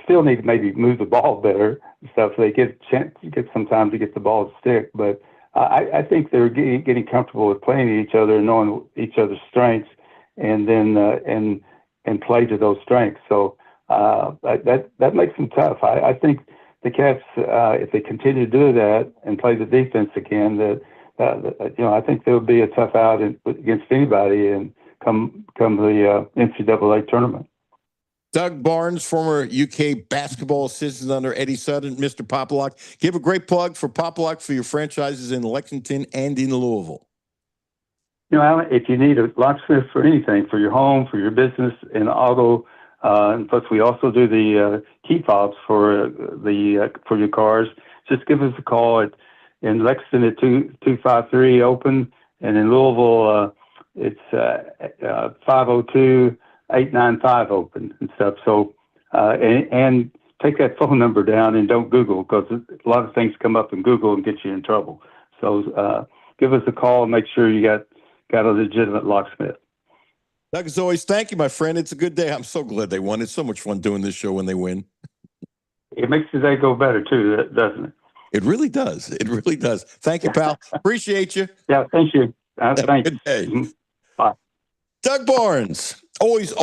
Speaker 13: still need to maybe move the ball better and stuff. So they get some time to get the ball to stick. But I think they're getting comfortable with playing each other and knowing each other's strengths, and then and play to those strengths. So that makes them tough. I think the Cats, if they continue to do that and play the defense again, I think they'll be a tough out against anybody and come the NCAA tournament.
Speaker 5: Doug Barnes, former UK basketball assistant under Eddie Sutton, Mr. Poplock. Give a great plug for Poplock for your franchises in Lexington and in Louisville.
Speaker 13: Alan, if you need a locksmith for anything, for your home, for your business, and auto, and plus we also do the key fobs for your cars. Just give us a call in Lexington at 253 open, and in Louisville it's 502-895 open and stuff. So and take that phone number down and don't Google, because a lot of things come up in Google and get you in trouble. So give us a call and make sure you got a legitimate locksmith.
Speaker 5: Doug, as always, thank you, my friend. It's a good day. I'm so glad they won. It's so much fun doing this show when they win.
Speaker 13: It makes the day go better too, doesn't it?
Speaker 5: It really does. It really does. Thank you, pal. Appreciate you.
Speaker 13: Yeah, thank you. Thanks.
Speaker 5: Good day.
Speaker 13: Bye.
Speaker 5: Doug Barnes, always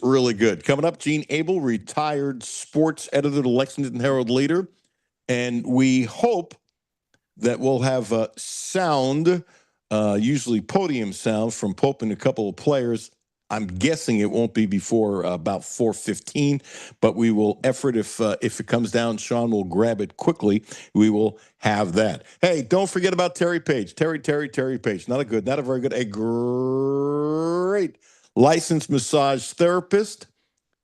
Speaker 5: really good. Coming up, Gene Abel, retired sports editor, the Lexington Herald Leader. And we hope that we'll have sound, usually podium sound, from Pope and a couple of players. I'm guessing it won't be before about 4:15, but we will effort if it comes down. Sean will grab it quickly. We will have that. Hey, don't forget about Terry Page. Terry Page. Not a very good, a great licensed massage therapist.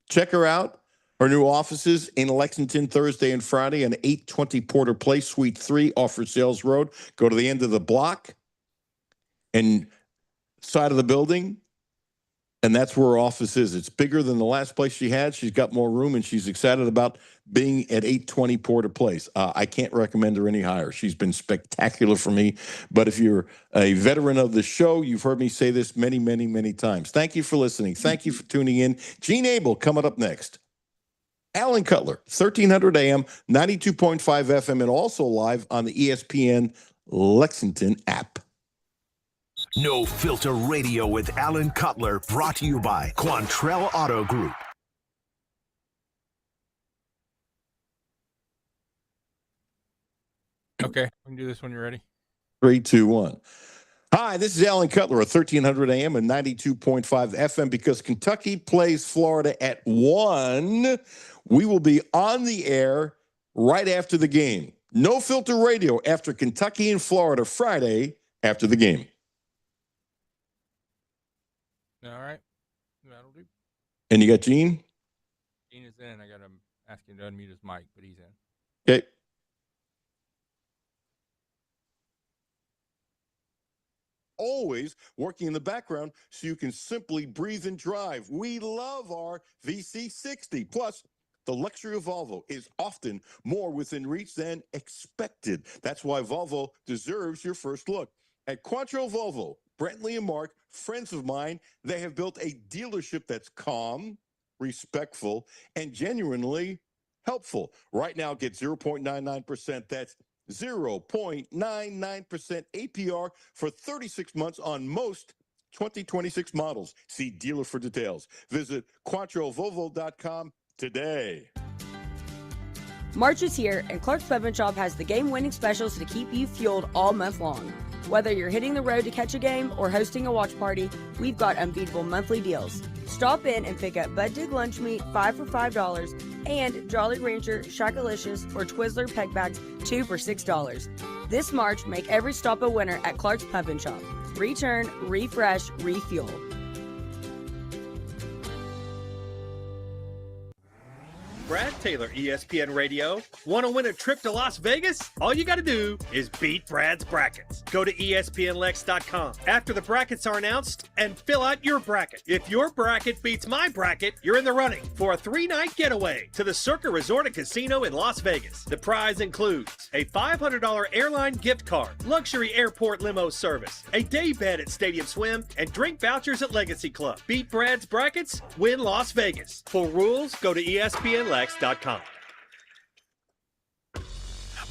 Speaker 5: Check her out. Her new offices in Lexington Thursday and Friday on 820 Porter Place, Suite 3 off Sales Road. Go to the end of the block and side of the building, and that's where her office is. It's bigger than the last place she had. She's got more room, and she's excited about being at 820 Porter Place. I can't recommend her any higher. She's been spectacular for me. But if you're a veteran of the show, you've heard me say this many, many, many times. Thank you for listening. Thank you for tuning in. Gene Abel coming up next. Alan Cutler, 1300 AM, 92.5 FM, and also live on the ESPN Lexington app.
Speaker 3: No Filter Radio with Alan Cutler, brought to you by Quantrell Auto Group.
Speaker 8: Okay, we can do this when you're ready.
Speaker 5: 3, 2, 1. Hi, this is Alan Cutler at 1300 AM and 92.5 FM. Because Kentucky plays Florida at 1, we will be on the air right after the game. No Filter Radio after Kentucky and Florida Friday after the game.
Speaker 8: All right, that'll do.
Speaker 5: And you got Gene?
Speaker 8: Gene is in. I got to ask him to unmute his mic, but he's in.
Speaker 5: Okay. Always working in the background so you can simply breathe and drive. We love our VC60. Plus, the luxury of Volvo is often more within reach than expected. That's why Volvo deserves your first look. At Quantrell Volvo, Brentley and Mark, friends of mine, they have built a dealership that's calm, respectful, and genuinely helpful. Right now, get 0.99%. That's 0.99% APR for 36 months on most 2026 models. See dealer for details. Visit QuantrellVolvo.com today.
Speaker 18: March is here, and Clark's Pub and Shop has the game-winning specials to keep you fueled all month long. Whether you're hitting the road to catch a game or hosting a watch party, we've got unbeatable monthly deals. Stop in and pick up Bud Dig Lunch Meat, 5 for $5, and Jolly Rancher, Shackalicious, or Twizzler Peg Bags, 2 for $6. This March, make every stop a winner at Clark's Pub and Shop. Return, refresh, refuel.
Speaker 17: Brad Taylor, ESPN Radio. Want to win a trip to Las Vegas? All you got to do is beat Brad's brackets. Go to ESPNLex.com after the brackets are announced and fill out your bracket. If your bracket beats my bracket, you're in the running for a 3-night getaway to the Circa Resort and Casino in Las Vegas. The prize includes a $500 airline gift card, luxury airport limo service, a day bed at Stadium Swim, and drink vouchers at Legacy Club. Beat Brad's brackets, win Las Vegas. For rules, go to ESPNLex.com.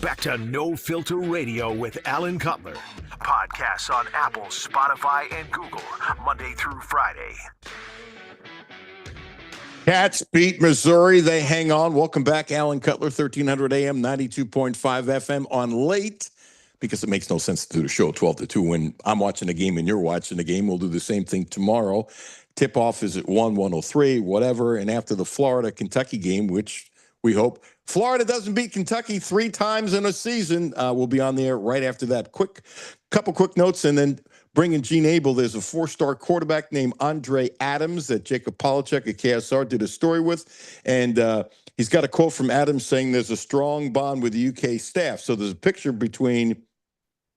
Speaker 3: Back to No Filter Radio with Alan Cutler. Podcasts on Apple, Spotify, and Google, Monday through Friday.
Speaker 5: Cats beat Missouri. They hang on. Welcome back, Alan Cutler, 1300 AM, 92.5 FM on late, because it makes no sense to do the show 12 to 2 when I'm watching a game and you're watching a game. We'll do the same thing tomorrow. Tip-off is at 1:103, whatever. And after the Florida-Kentucky game, which we hope Florida doesn't beat Kentucky 3 times in a season, we'll be on the air right after that. Couple quick notes, and then bringing Gene Abel. There's a 4-star quarterback named Andre Adams that Jacob Polachek at KSR did a story with. And he's got a quote from Adams saying there's a strong bond with the UK staff. So there's a picture between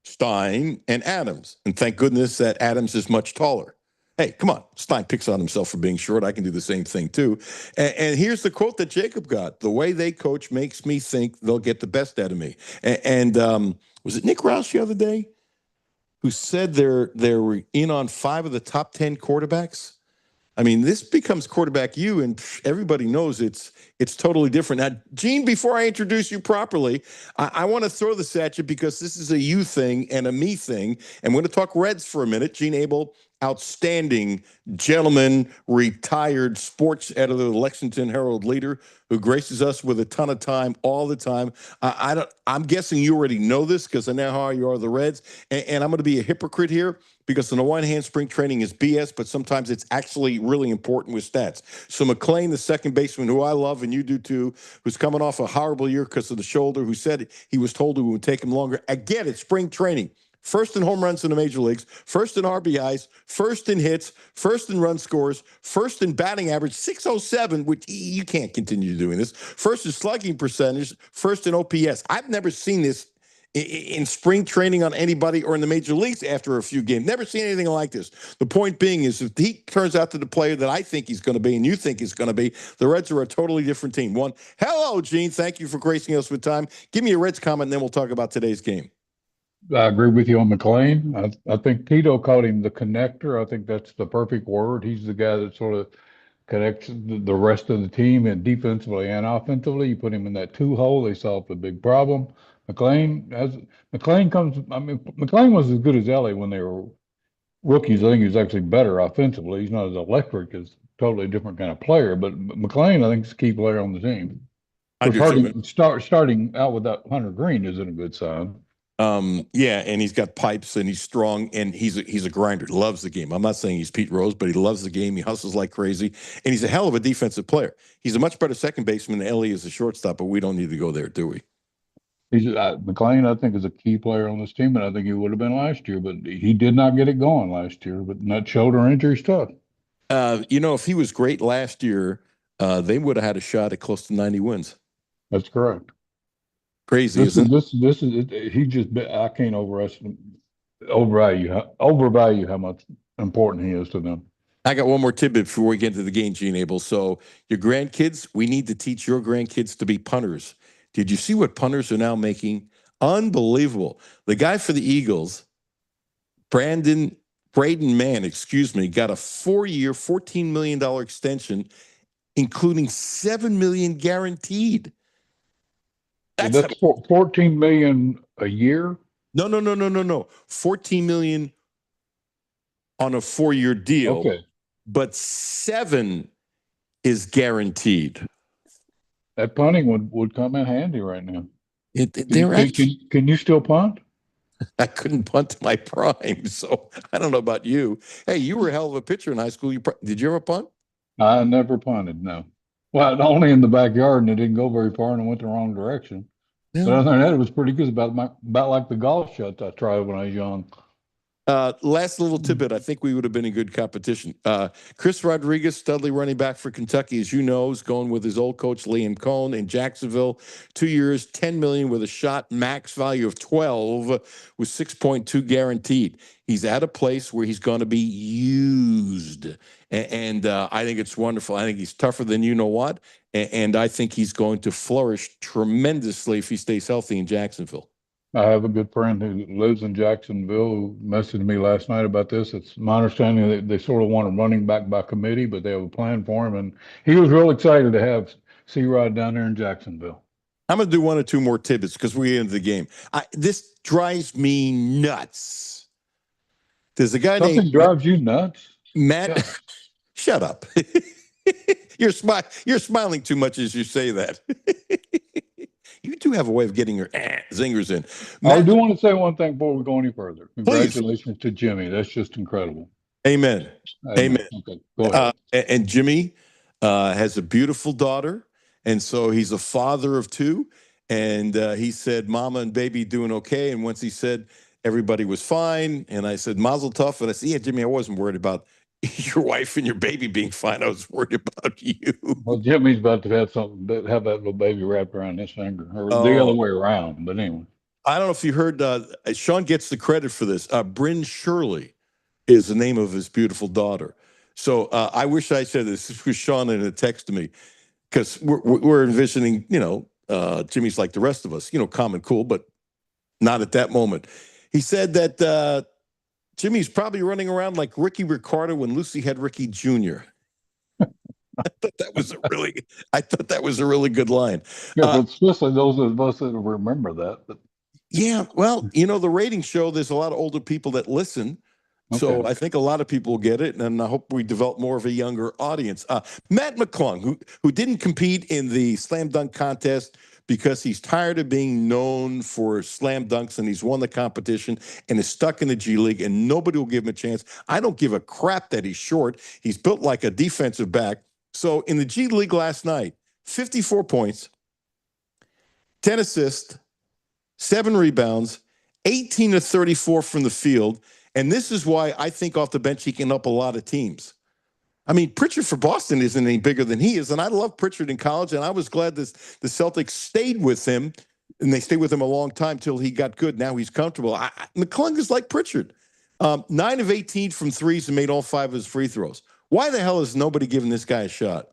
Speaker 5: Stein and Adams. And thank goodness that Adams is much taller. Hey, come on. Stein picks on himself for being short. I can do the same thing, too. And here's the quote that Jacob got. The way they coach makes me think they'll get the best out of me. And was it Nick Roush the other day who said they're in on 5 of the top 10 quarterbacks? I mean, this becomes quarterback you, and everybody knows it's totally different. Now, Gene, before I introduce you properly, I want to throw this at you because this is a you thing and a me thing. And we're going to talk Reds for a minute. Gene Abel, outstanding gentleman, retired sports editor of the Lexington Herald Leader, who graces us with a ton of time all the time. I'm guessing you already know this because I know how you are the Reds. And I'm going to be a hypocrite here because on the one hand, spring training is BS, but sometimes it's actually really important with stats. So McClain, the second baseman, who I love and you do too, who's coming off a horrible year because of the shoulder, who said he was told it would take him longer. I get it, spring training. first in home runs in the major leagues, first in RBIs, first in hits, first in run scores, first in batting average, 607, which you can't continue doing this, first in slugging percentage, first in OPS. I've never seen this in spring training on anybody or in the major leagues after a few games. Never seen anything like this. The point being is if he turns out to the player that I think he's going to be and you think he's going to be, the Reds are a totally different team. Hello, Gene. Thank you for gracing us with time. Give me a Reds comment, and then we'll talk about today's game.
Speaker 19: I agree with you on McLean. I think Tito called him the connector. I think that's the perfect word. He's the guy that sort of connects the rest of the team, and defensively and offensively. You put him in that 2 hole, they solved a big problem. McLean was as good as Ellie when they were rookies. I think he's actually better offensively. He's not as electric as totally different kind of player, but McLean, I think, is a key player on the team. Starting out without Hunter Green isn't a good sign.
Speaker 5: Yeah, and he's got pipes, and he's strong, and he's a grinder. Loves the game. I'm not saying he's Pete Rose, but he loves the game. He hustles like crazy, and he's a hell of a defensive player. He's a much better second baseman than Ellie is a shortstop, but we don't need to go there, do we?
Speaker 19: McLean, I think, is a key player on this team, and I think he would have been last year, but he did not get it going last year. But that shoulder injury is tough.
Speaker 5: If he was great last year, they would have had a shot at close to 90 wins.
Speaker 19: That's correct.
Speaker 5: Crazy, isn't
Speaker 19: it? He just, I can't overvalue how much important he is to them.
Speaker 5: I got one more tidbit before we get into the game, Gene Abel. So your grandkids, we need to teach your grandkids to be punters. Did you see what punters are now making? Unbelievable. The guy for the Eagles, Braden Mann, got a 4-year, $14 million extension, including $7 million guaranteed.
Speaker 19: That's $14 million a year?
Speaker 5: No. $14 million on a 4-year deal.
Speaker 19: Okay.
Speaker 5: But 7 is guaranteed.
Speaker 19: That punting would come in handy right now.
Speaker 5: Can
Speaker 19: you still punt?
Speaker 5: I couldn't punt to my prime, so I don't know about you. Hey, you were a hell of a pitcher in high school. Did you ever punt?
Speaker 19: I never punted, no. Well, only in the backyard, and it didn't go very far, and it went the wrong direction. Yeah. But other than that, it was pretty good. About like the golf shots I tried when I was young.
Speaker 5: Last little tidbit, I think we would have been in good competition. Chris Rodriguez, Studley running back for Kentucky, as you know, is going with his old coach, Liam Cohn, in Jacksonville. 2 years, $10 million with a shot max value of 12 with 6.2 guaranteed. He's at a place where he's going to be used. And I think it's wonderful. I think he's tougher than you know what. And I think he's going to flourish tremendously if he stays healthy in Jacksonville.
Speaker 19: I have a good friend who lives in Jacksonville who messaged me last night about this. It's my understanding that they sort of want a running back by committee, but they have a plan for him. And he was real excited to have C-Rod down there in Jacksonville.
Speaker 5: I'm going to do 1 or 2 more tidbits because we get into the game. This drives me nuts. There's a guy
Speaker 19: Something
Speaker 5: named...
Speaker 19: drives you nuts?
Speaker 5: Matt,
Speaker 19: yeah.
Speaker 5: Shut up. You're smiling too much as you say that. You do have a way of getting your zingers in.
Speaker 19: I do want to say one thing before we go any further. Congratulations to Jimmy. That's just incredible.
Speaker 5: Amen. Amen.
Speaker 19: Okay, go ahead.
Speaker 5: And Jimmy has a beautiful daughter, and so he's a father of 2. And he said, "Mama and baby doing okay." And once he said everybody was fine, and I said, "Mazel tov," and I said, "Yeah, Jimmy, I wasn't worried about your wife and your baby being fine. I was worried about you."
Speaker 19: Well, Jimmy's about to have that little baby wrapped around his finger, or the other way around. But anyway,
Speaker 5: I don't know if you heard. Sean gets the credit for this. Bryn Shirley is the name of his beautiful daughter. So I wish I said this. This was Sean in a text to me because we're envisioning, Jimmy's like the rest of us, calm and cool, but not at that moment. He said that. Jimmy's probably running around like Ricky Ricardo when Lucy had Ricky Jr. I thought that was a really good line.
Speaker 19: Yeah, especially those of us that remember that. But.
Speaker 5: Yeah, well, the rating show, there's a lot of older people that listen. Okay. So I think a lot of people will get it, and I hope we develop more of a younger audience. Matt McClung, who didn't compete in the slam dunk contest because he's tired of being known for slam dunks, and he's won the competition and is stuck in the G League, and nobody will give him a chance. I don't give a crap that he's short. He's built like a defensive back. So in the G League last night, 54 points, 10 assists, 7 rebounds, 18 to 34 from the field. And this is why I think off the bench he can up a lot of teams. I mean, Pritchard for Boston isn't any bigger than he is, and I love Pritchard in college, and I was glad the Celtics stayed with him, and they stayed with him a long time till he got good. Now he's comfortable. McClung is like Pritchard. 9 of 18 from threes and made all 5 of his free throws. Why the hell is nobody giving this guy a shot?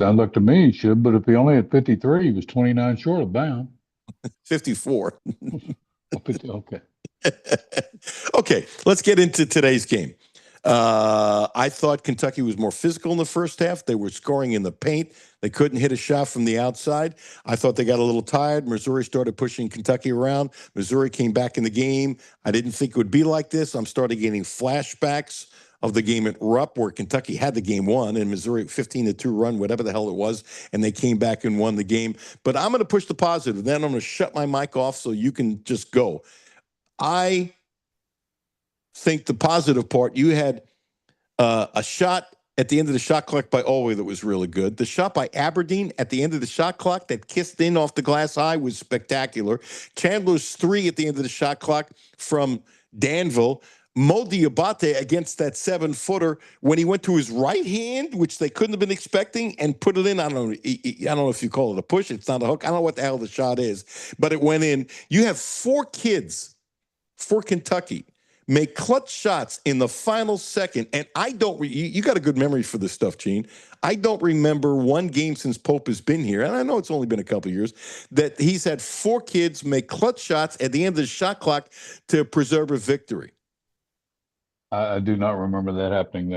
Speaker 19: Sounds like to me he should, but if he only had 53, he was 29 short of bound.
Speaker 5: 54.
Speaker 19: Okay.
Speaker 5: Okay, let's get into today's game. I thought Kentucky was more physical in the first half. They were scoring in the paint. They couldn't hit a shot from the outside. I thought they got a little tired. Missouri started pushing Kentucky around. Missouri came back in the game. I didn't think it would be like this. I'm starting getting flashbacks of the game at Rupp where Kentucky had the game won and Missouri 15-2 run, whatever the hell it was, and they came back and won the game. But I'm going to push the positive. Then I'm going to shut my mic off so you can just go. I think the positive part, you had a shot at the end of the shot clock by Alway that was really good. The shot by Aberdeen at the end of the shot clock that kissed in off the glass eye was spectacular. Chandler's 3 at the end of the shot clock from Danville. Mo Diabate against that 7-footer when he went to his right hand, which they couldn't have been expecting, and put it in. I don't know if you call it a push. It's not a hook. I don't know what the hell the shot is, but it went in. You have 4 kids for Kentucky make clutch shots in the final second. And I don't, you got a good memory for this stuff, Gene. I don't remember one game since Pope has been here, and I know it's only been a couple of years, that he's had 4 kids make clutch shots at the end of the shot clock to preserve a victory.
Speaker 19: I do not remember that happening.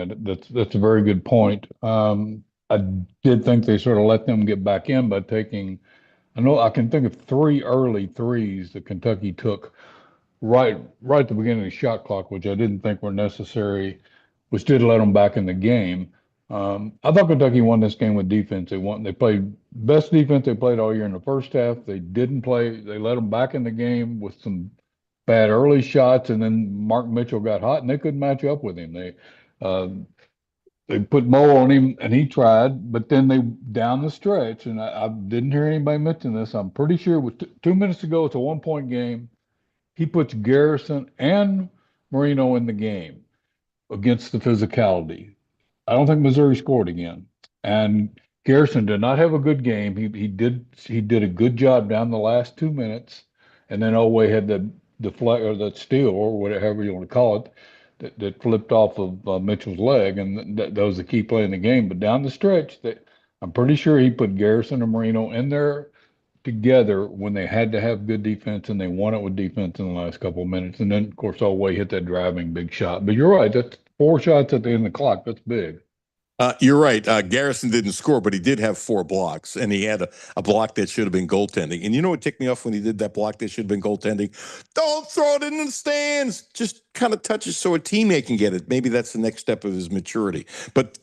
Speaker 19: That's a very good point. I did think they sort of let them get back in by taking, I can think of 3 early threes that Kentucky took right at the beginning of the shot clock, which I didn't think were necessary, which did let them back in the game. I thought Kentucky won this game with defense. They played best defense they played all year in the first half. They let them back in the game with some bad early shots, and then Mark Mitchell got hot and they couldn't match up with him. They put Mo on him and he tried, but then they down the stretch, and I didn't hear anybody mention this. I'm pretty sure it was 2 minutes ago. It's a 1-point game. He puts Garrison and Marino in the game against the physicality. I don't think Missouri scored again. And Garrison did not have a good game. He did a good job down the last 2 minutes, and then Elway had the flag or that steal or whatever you want to call it that flipped off of Mitchell's leg, and that was the key play in the game. But down the stretch, I'm pretty sure he put Garrison and Marino in there together when they had to have good defense, and they won it with defense in the last couple of minutes. And then, of course, Elway hit that driving big shot. But you're right. That's 4 shots at the end of the clock. That's big.
Speaker 5: You're right. Garrison didn't score, but he did have 4 blocks, and he had a block that should have been goaltending. And you know what ticked me off when he did that block that should have been goaltending? Don't throw it in the stands. Just kind of touch it so a teammate can get it. Maybe that's the next step of his maturity. But,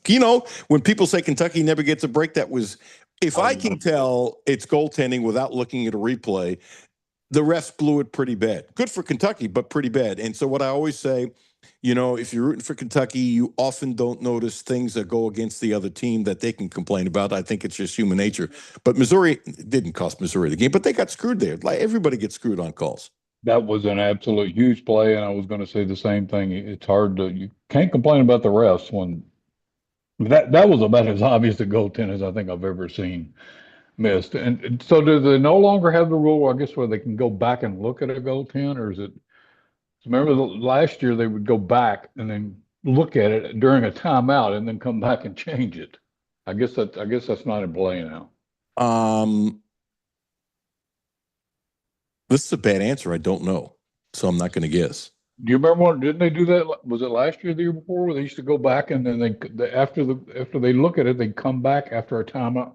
Speaker 5: when people say Kentucky never gets a break, that was – if I can tell it's goaltending without looking at a replay, the refs blew it pretty bad. Good for Kentucky, but pretty bad. And so what I always say – if you're rooting for Kentucky, you often don't notice things that go against the other team that they can complain about. I think it's just human nature. But Missouri didn't cost Missouri the game, but they got screwed there. Like everybody gets screwed on calls.
Speaker 19: That was an absolute huge play, and I was going to say the same thing. It's hard you can't complain about the refs when that was about as obvious a goaltend as I think I've ever seen missed. And so do they no longer have the rule, I guess, where they can go back and look at a goaltend, or is it? Remember last year they would go back and then look at it during a timeout and then come back and change it. I guess that's not in play now.
Speaker 5: This is a bad answer. I don't know, so I'm not going to guess.
Speaker 19: Do you remember didn't they do that? Was it last year, or the year before, where they used to go back and then after they look at it, they come back after a timeout.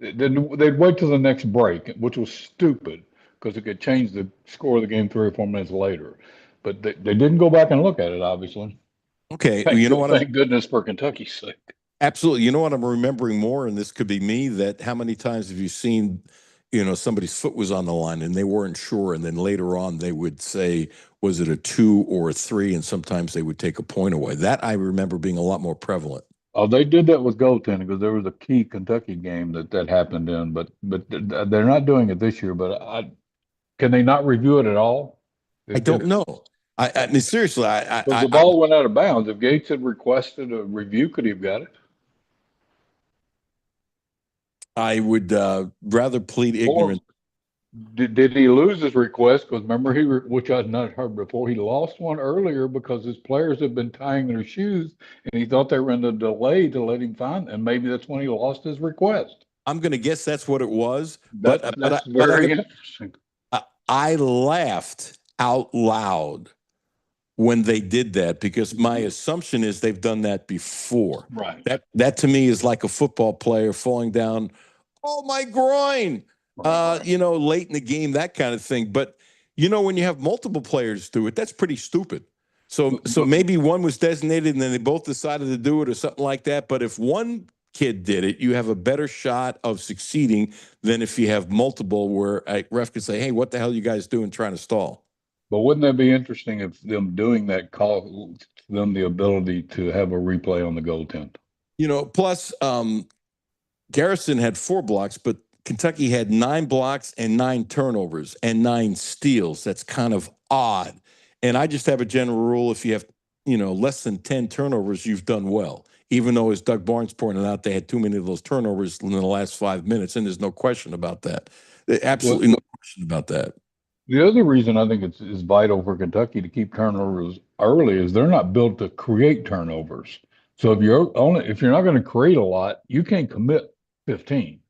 Speaker 19: Then they'd wait till the next break, which was stupid because it could change the score of the game 3 or 4 minutes later. But they didn't go back and look at it, obviously.
Speaker 5: Okay.
Speaker 19: Thank goodness for Kentucky's sake.
Speaker 5: Absolutely. You know what I'm remembering more, and this could be me, that how many times have you seen, somebody's foot was on the line and they weren't sure, and then later on they would say, was it a 2 or a 3? And sometimes they would take a point away. That I remember being a lot more prevalent.
Speaker 19: Oh, they did that with goaltending because there was a key Kentucky game that happened in, but they're not doing it this year. But can they not review it at all?
Speaker 5: I don't know. I mean, seriously,
Speaker 19: Because the ball went out of bounds. If Gates had requested a review, could he have got it?
Speaker 5: I would rather plead ignorance.
Speaker 19: Did he lose his request? Because remember, which I'd not heard before, he lost one earlier because his players had been tying their shoes, and he thought they were in a delay to let him find, and maybe that's when he lost his request.
Speaker 5: I'm going to guess that's what it was.
Speaker 19: That's very interesting.
Speaker 5: I laughed out loud when they did that because my assumption is they've done that before.
Speaker 19: Right.
Speaker 5: That to me is like a football player falling down. Oh, my groin. Late in the game, that kind of thing. But, when you have multiple players do it, that's pretty stupid. So maybe one was designated and then they both decided to do it or something like that. But if one kid did it, you have a better shot of succeeding than if you have multiple where a ref could say, hey, what the hell are you guys doing trying to stall?
Speaker 19: But wouldn't that be interesting if them doing that call them the ability to have a replay on the goaltend?
Speaker 5: Plus Garrison had 4 blocks, but Kentucky had 9 blocks and 9 turnovers and 9 steals. That's kind of odd. And I just have a general rule. If you have, less than 10 turnovers, you've done well. Even though, as Doug Barnes pointed out, they had too many of those turnovers in the last 5 minutes, and there's no question about that. Absolutely no question about that.
Speaker 19: The other reason I think it's vital for Kentucky to keep turnovers early is they're not built to create turnovers. So if you're not going to create a lot, you can't commit 15.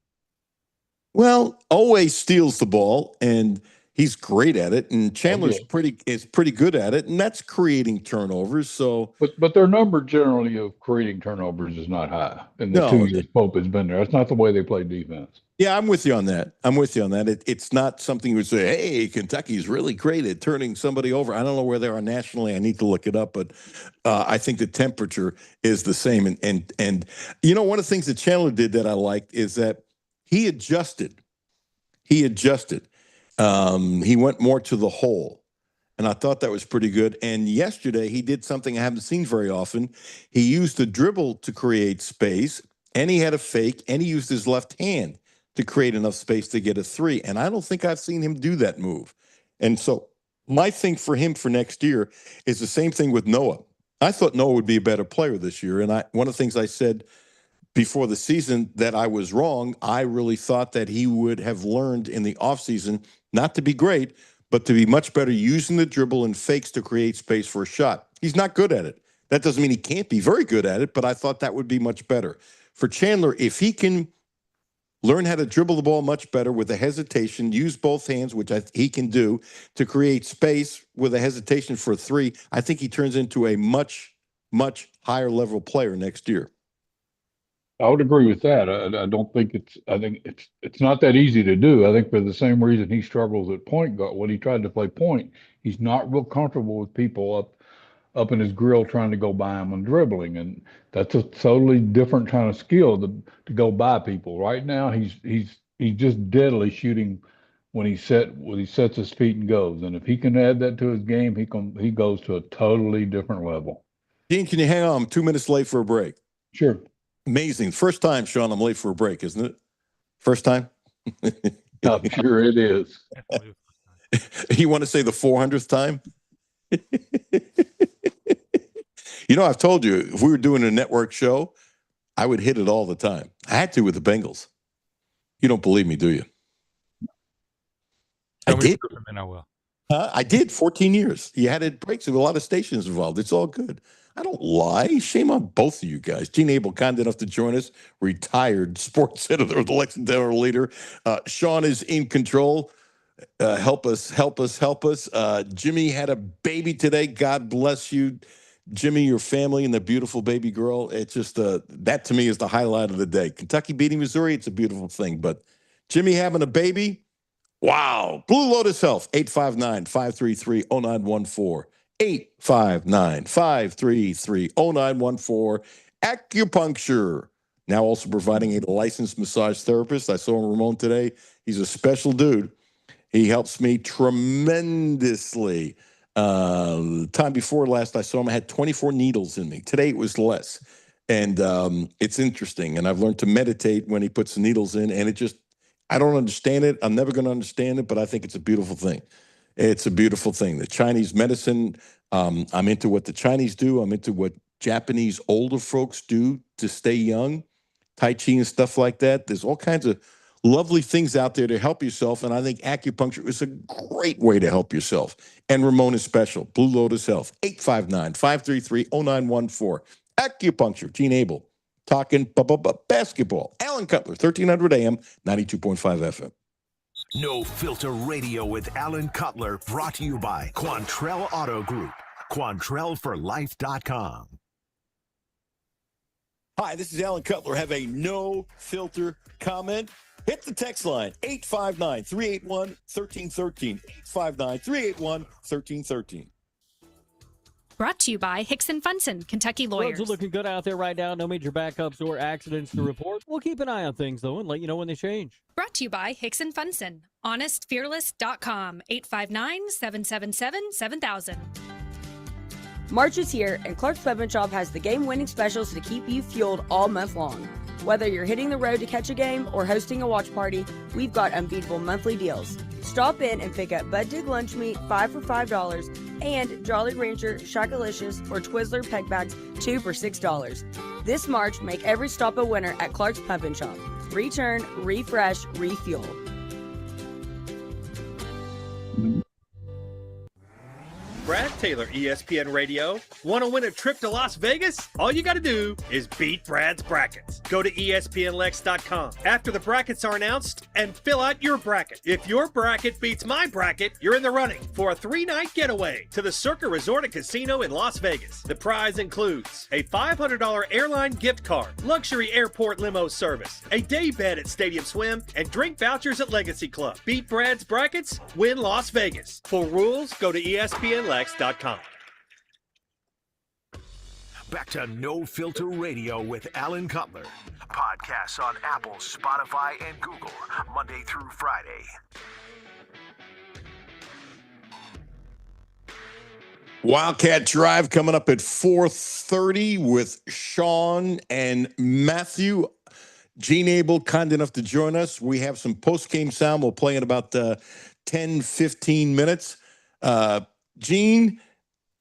Speaker 5: Well, always steals the ball, and he's great at it. And Chandler's pretty good at it, and that's creating turnovers. So,
Speaker 19: but their number generally of creating turnovers is not high. In the 2 years Pope has been there, that's not the way they play defense.
Speaker 5: Yeah, I'm with you on that. It's not something you would say, hey, Kentucky's really great at turning somebody over. I don't know where they are nationally. I need to look it up, but I think the temperature is the same. And one of the things that Chandler did that I liked is that he adjusted. He went more to the hole. And I thought that was pretty good. And yesterday he did something I haven't seen very often. He used the dribble to create space, and he had a fake, and he used his left hand to create enough space to get a 3. And I don't think I've seen him do that move. And so my thing for him for next year is the same thing with Noah. I thought Noah would be a better player this year. And one of the things I said before the season that I was wrong, I really thought that he would have learned in the offseason not to be great, but to be much better using the dribble and fakes to create space for a shot. He's not good at it. That doesn't mean he can't be very good at it, but I thought that would be much better. For Chandler, if he can learn how to dribble the ball much better with a hesitation, use both hands, which he can do, to create space with a hesitation for a 3, I think he turns into a much, much higher level player next year.
Speaker 19: I would agree with that. I don't think it's not that easy to do. I think for the same reason he struggles at point guard. When he tried to play point, he's not real comfortable with people up in his grill trying to go by him and dribbling. And that's a totally different kind of skill to go by people. Right now he's just deadly shooting when he sets his feet and goes. And if he can add that to his game, he goes to a totally different level.
Speaker 5: Dean, can you hang on? I'm 2 minutes late for a break.
Speaker 19: Sure.
Speaker 5: Amazing. First time, Sean, I'm late for a break, isn't it? First time?
Speaker 19: I'm sure it is.
Speaker 5: You want to say the 400th time? I've told you, if we were doing a network show, I would hit it all the time. I had to with the Bengals. You don't believe me, do you? I did.
Speaker 8: And I will.
Speaker 5: I did 14 years. You had breaks with a lot of stations involved. It's all good. I don't lie. Shame on both of you guys. Gene Abel, kind enough to join us, retired sports editor of the Lexington Leader. Sean is in control. Help us. Jimmy had a baby today. God bless you, Jimmy, your family, and the beautiful baby girl. It's just that to me is the highlight of the day. Kentucky beating Missouri, it's a beautiful thing. But Jimmy having a baby, wow. Blue Lotus Health, 859-533-0914. 859-533-0914. Acupuncture, now also providing a licensed massage therapist. I saw Ramon today. He's a special dude. He helps me tremendously. The time before last I saw him, I had 24 needles in me. Today it was less. And it's interesting. And I've learned to meditate when he puts the needles in. And I don't understand it. I'm never going to understand it, but I think it's a beautiful thing. It's a beautiful thing. The Chinese medicine, I'm into what the Chinese do. I'm into what Japanese older folks do to stay young, Tai Chi and stuff like that. There's all kinds of lovely things out there to help yourself, and I think acupuncture is a great way to help yourself. And Ramon is special. Blue Lotus Health, 859-533-0914. Acupuncture, Gene Abel, talking basketball. Alan Cutler, 1300 AM, 92.5 FM.
Speaker 3: No Filter Radio with Alan Cutler, brought to you by Quantrell Auto Group. QuantrellForLife.com.
Speaker 5: Hi, this is Alan Cutler. Have a no filter comment. Hit the text line, 859-381-1313. 859-381-1313.
Speaker 20: Brought to you by Hickson Funson, Kentucky lawyers.
Speaker 21: Roads are looking good out there right now. No major backups or accidents to report. We'll keep an eye on things, though, and let you know when they change.
Speaker 20: Brought to you by Hickson Funson, honestfearless.com, 859-777-7000.
Speaker 18: March is here, and Clark's Pub and Shop has the game-winning specials to keep you fueled all month long. Whether you're hitting the road to catch a game or hosting a watch party, we've got unbeatable monthly deals. Stop in and pick up Bud Dig Lunch Meat, 5 for $5, and Jolly Rancher, Shackalicious, or Twizzler Peg Bags, 2 for $6. This March, make every stop a winner at Clark's Pub and Shop. Return, refresh, refuel.
Speaker 17: Brad Taylor, ESPN Radio. Want to win a trip to Las Vegas? All you got to do is beat Brad's brackets. Go to ESPNLex.com after the brackets are announced and fill out your bracket. If your bracket beats my bracket, you're in the running for a 3-night getaway to the Circa Resort and Casino in Las Vegas. The prize includes a $500 airline gift card, luxury airport limo service, a day bed at Stadium Swim, and drink vouchers at Legacy Club. Beat Brad's brackets, win Las Vegas. For rules, go to ESPNLex.com.
Speaker 3: Back to No Filter Radio with Alan Cutler. Podcasts on Apple, Spotify, and Google, Monday through Friday.
Speaker 5: Wildcat Drive coming up at 4:30 with Sean and Matthew. Gene Abel, kind enough to join us. We have some post-game sound. We'll play in about 10, 15 minutes. Gene,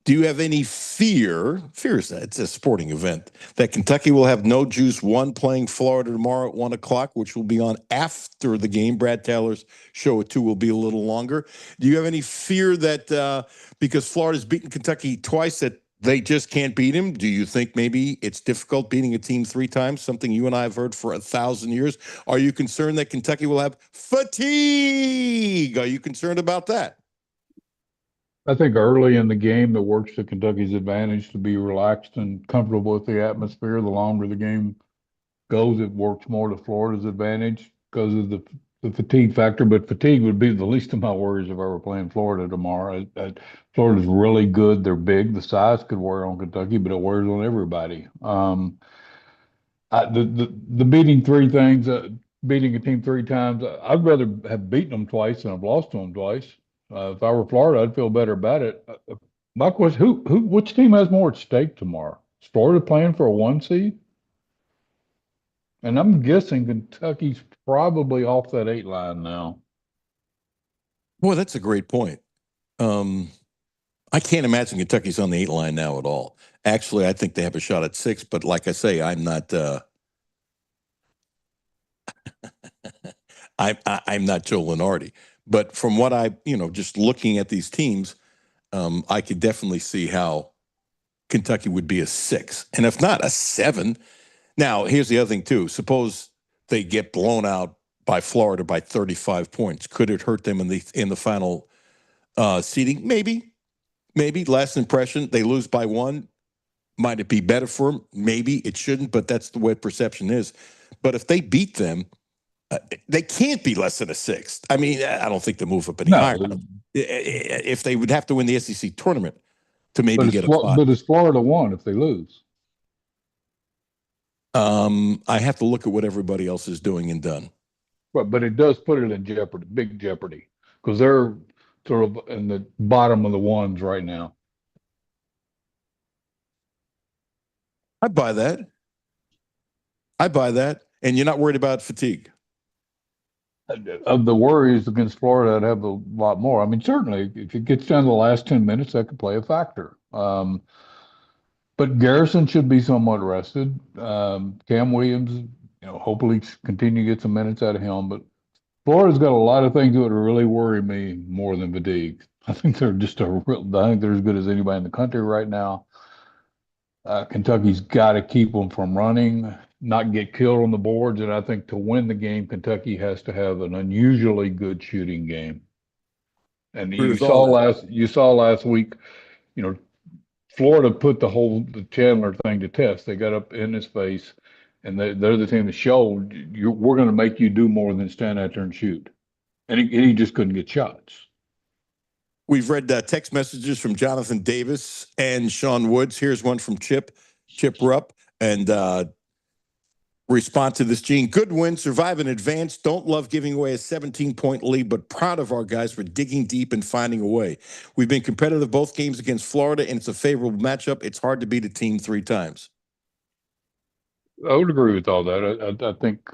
Speaker 5: do you have any fear is that it's a sporting event, that Kentucky will have no Juice 1 playing Florida tomorrow at 1 o'clock, which will be on after the game? Brad Taylor's show at 2 will be a little longer. Do you have any fear that because Florida's beaten Kentucky twice that they just can't beat him? Do you think maybe it's difficult beating a team 3 times, something you and I have heard for 1,000 years? Are you concerned that Kentucky will have fatigue? Are you concerned about that?
Speaker 19: I think early in the game, it works to Kentucky's advantage to be relaxed and comfortable with the atmosphere. The longer the game goes, it works more to Florida's advantage because of the fatigue factor. But fatigue would be the least of my worries if I were playing Florida tomorrow. Florida's really good. They're big. The size could wear on Kentucky, but it wears on everybody. The beating 3 things, beating a team 3 times, I'd rather have beaten them twice than have lost to them twice. If I were Florida, I'd feel better about it. My question: which team has more at stake tomorrow? Is Florida playing for a 1 seed? And I'm guessing Kentucky's probably off that 8 line now.
Speaker 5: Boy, that's a great point. I can't imagine Kentucky's on the 8 line now at all. Actually, I think they have a shot at 6, but like I say, I'm not. I'm not Joe Lenardi. But from what just looking at these teams, I could definitely see how Kentucky would be a 6. And if not, a 7. Now, here's the other thing, too. Suppose they get blown out by Florida by 35 points. Could it hurt them in the final seeding? Maybe. Last impression, they lose by 1. Might it be better for them? Maybe. It shouldn't, but that's the way perception is. But if they beat them, they can't be less than a 6. I mean, I don't think they move up any higher. If they would have to win the SEC tournament to maybe get a 5.
Speaker 19: But is Florida 1 if they lose?
Speaker 5: I have to look at what everybody else is doing and done.
Speaker 19: But it does put it in jeopardy, big jeopardy, because they're sort of in the bottom of the 1s right now.
Speaker 5: I buy that. And you're not worried about fatigue?
Speaker 19: Of the worries against Florida, I'd have a lot more. I mean, certainly, if it gets down to the last 10 minutes, that could play a factor. But Garrison should be somewhat rested. Cam Williams, hopefully continue to get some minutes out of him. But Florida's got a lot of things that would really worry me more than fatigue. I think they're just I think they're as good as anybody in the country right now. Kentucky's got to keep them from running, not get killed on the boards. And I think to win the game, Kentucky has to have an unusually good shooting game. And you saw last week, Florida put the Chandler thing to test. They got up in his face, and they're the team that showed we're going to make you do more than stand out there and shoot. And he just couldn't get shots.
Speaker 5: We've read text messages from Jonathan Davis and Sean Woods. Here's one from Chip Rupp, and respond to this, Gene. Good win, survive in advance. Don't love giving away a 17-point lead, but proud of our guys for digging deep and finding a way. We've been competitive both games against Florida, and it's a favorable matchup. It's hard to beat a team 3 times.
Speaker 19: I would agree with all that. I think,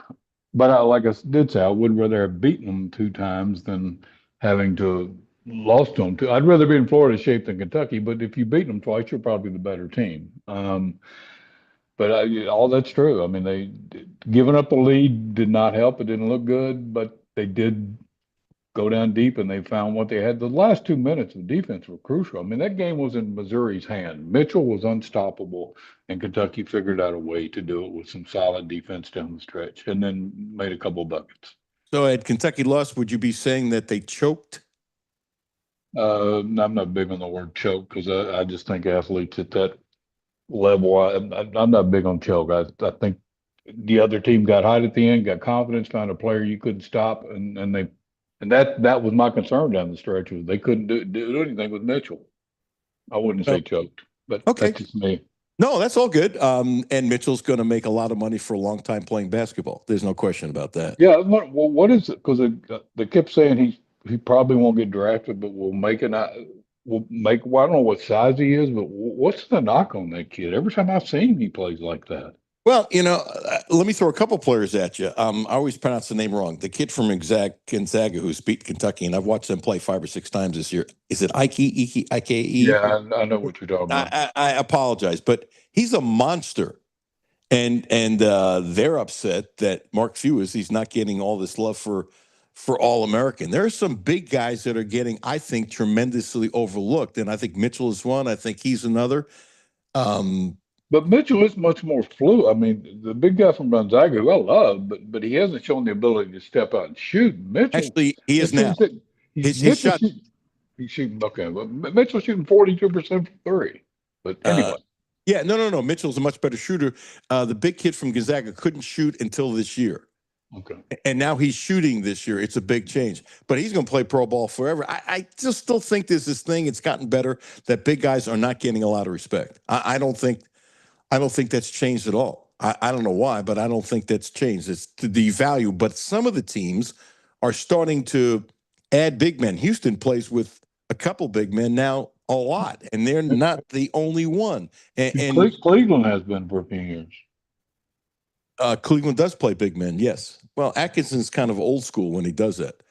Speaker 19: but like I did say, I would rather have beaten them 2 times than having to lost them. I'd rather be in Florida shape than Kentucky, but if you beat them twice, you're probably the better team. But all that's true. I mean, they giving up the lead did not help. It didn't look good, but they did go down deep and they found what they had. The last 2 minutes of defense were crucial. I mean, that game was in Missouri's hand. Mitchell was unstoppable, and Kentucky figured out a way to do it with some solid defense down the stretch, and then made a couple of buckets.
Speaker 5: So, had Kentucky lost, would you be saying that they choked?
Speaker 19: I'm not big on the word choke because I just think athletes at that level, I'm not big on choke. I think the other team got hot at the end, got confidence, found a player you couldn't stop, and that was my concern down the stretch was they couldn't do anything with Mitchell. I wouldn't say choked, but
Speaker 5: okay.
Speaker 19: That's just me.
Speaker 5: No, that's all good. And Mitchell's going to make a lot of money for a long time playing basketball. There's no question about that.
Speaker 19: Yeah. Well, what is it? Because they kept saying he probably won't get drafted, but we'll make it. Well, I don't know what size he is, but what's the knock on that kid? Every time I've seen him, he plays like that.
Speaker 5: Well, let me throw a couple players at you. I always pronounce the name wrong. The kid from Gonzaga who's beat Kentucky, and I've watched them play 5 or 6 times this year. Is it Ike?
Speaker 19: Yeah, I know what you're talking about.
Speaker 5: I apologize, but he's a monster. And they're upset that Mark Few he's not getting all this love for All-American. There are some big guys that are getting, I think, tremendously overlooked. And I think Mitchell is one. I think he's another.
Speaker 19: But Mitchell is much more fluid. I mean, the big guy from Gonzaga, who I love, but he hasn't shown the ability to step out and shoot. Mitchell,
Speaker 5: actually, he is now. His shot.
Speaker 19: He's shooting, okay. But Mitchell's shooting 42% from 3. But anyway.
Speaker 5: Yeah, no. Mitchell's a much better shooter. The big kid from Gonzaga couldn't shoot until this year.
Speaker 19: Okay.
Speaker 5: And now he's shooting this year. It's a big change. But he's going to play pro ball forever. I just still think there's this thing. It's gotten better that big guys are not getting a lot of respect. I don't think that's changed at all. I don't know why, but I don't think that's changed. It's to devalue. But some of the teams are starting to add big men. Houston plays with a couple big men now a lot, and they're not the only one. And
Speaker 19: Cleveland has been for a few years.
Speaker 5: Cleveland does play big men, yes. Well, Atkinson's kind of old school when he does that.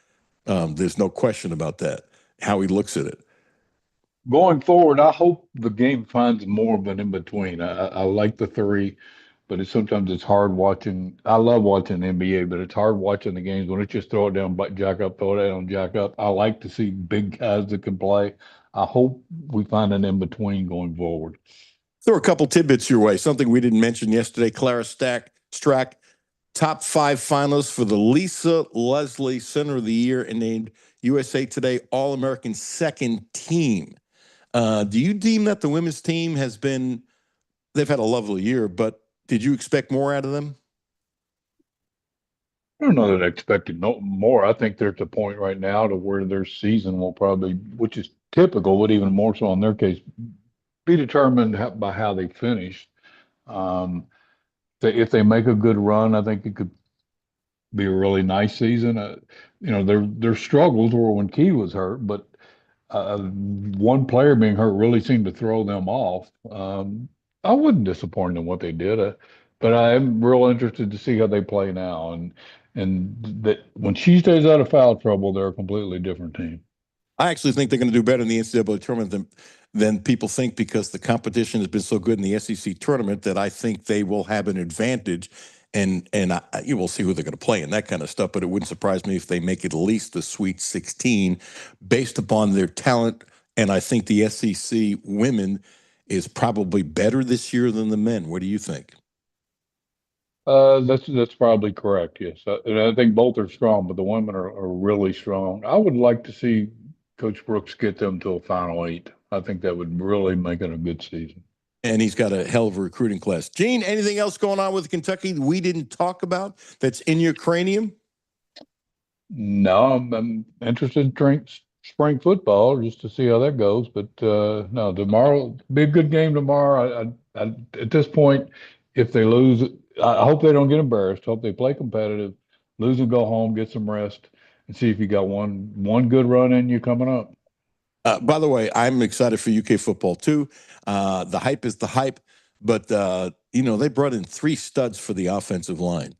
Speaker 5: There's no question about that, how he looks at it.
Speaker 19: Going forward, I hope the game finds more of an in-between. I like the 3, but sometimes it's hard watching. I love watching the NBA, but it's hard watching the games when it's just throw it down, jack up, throw it down, jack up. I like to see big guys that can play. I hope we find an in-between going forward.
Speaker 5: Throw a couple tidbits your way. Something we didn't mention yesterday, Clara Strack, top 5 finalists for the Lisa Leslie Center of the Year and named USA Today All-American second team. Do you deem that the women's team they've had a lovely year, but did you expect more out of them?
Speaker 19: I don't know that I expected no more. I think they're at the point right now to where their season will probably, which is typical, but even more so in their case, be determined by how they finish. If they make a good run, I think it could be a really nice season. Their struggles were when Key was hurt, but one player being hurt really seemed to throw them off. I wasn't disappointed in what they did. but I'm real interested to see how they play now. And that when she stays out of foul trouble, they're a completely different team.
Speaker 5: I actually think they're going to do better in the NCAA tournament than people think because the competition has been so good in the SEC tournament that I think they will have an advantage. And you will see who they're going to play and that kind of stuff. But it wouldn't surprise me if they make at least the Sweet 16 based upon their talent. And I think the SEC women is probably better this year than the men. What do you think?
Speaker 19: That's probably correct. Yes, and I think both are strong, but the women are really strong. I would like to see Coach Brooks get them to a Final Eight. I think that would really make it a good season.
Speaker 5: And he's got a hell of a recruiting class. Gene, anything else going on with Kentucky we didn't talk about that's in your cranium?
Speaker 19: No, I'm interested in spring football just to see how that goes. But no, tomorrow be a good game tomorrow. I at this point, if they lose, I hope they don't get embarrassed. Hope they play competitive, lose and go home, get some rest, and see if you got one good run in you coming up.
Speaker 5: By the way, I'm excited for UK football too. The hype is the hype, but they brought in 3 studs for the offensive line.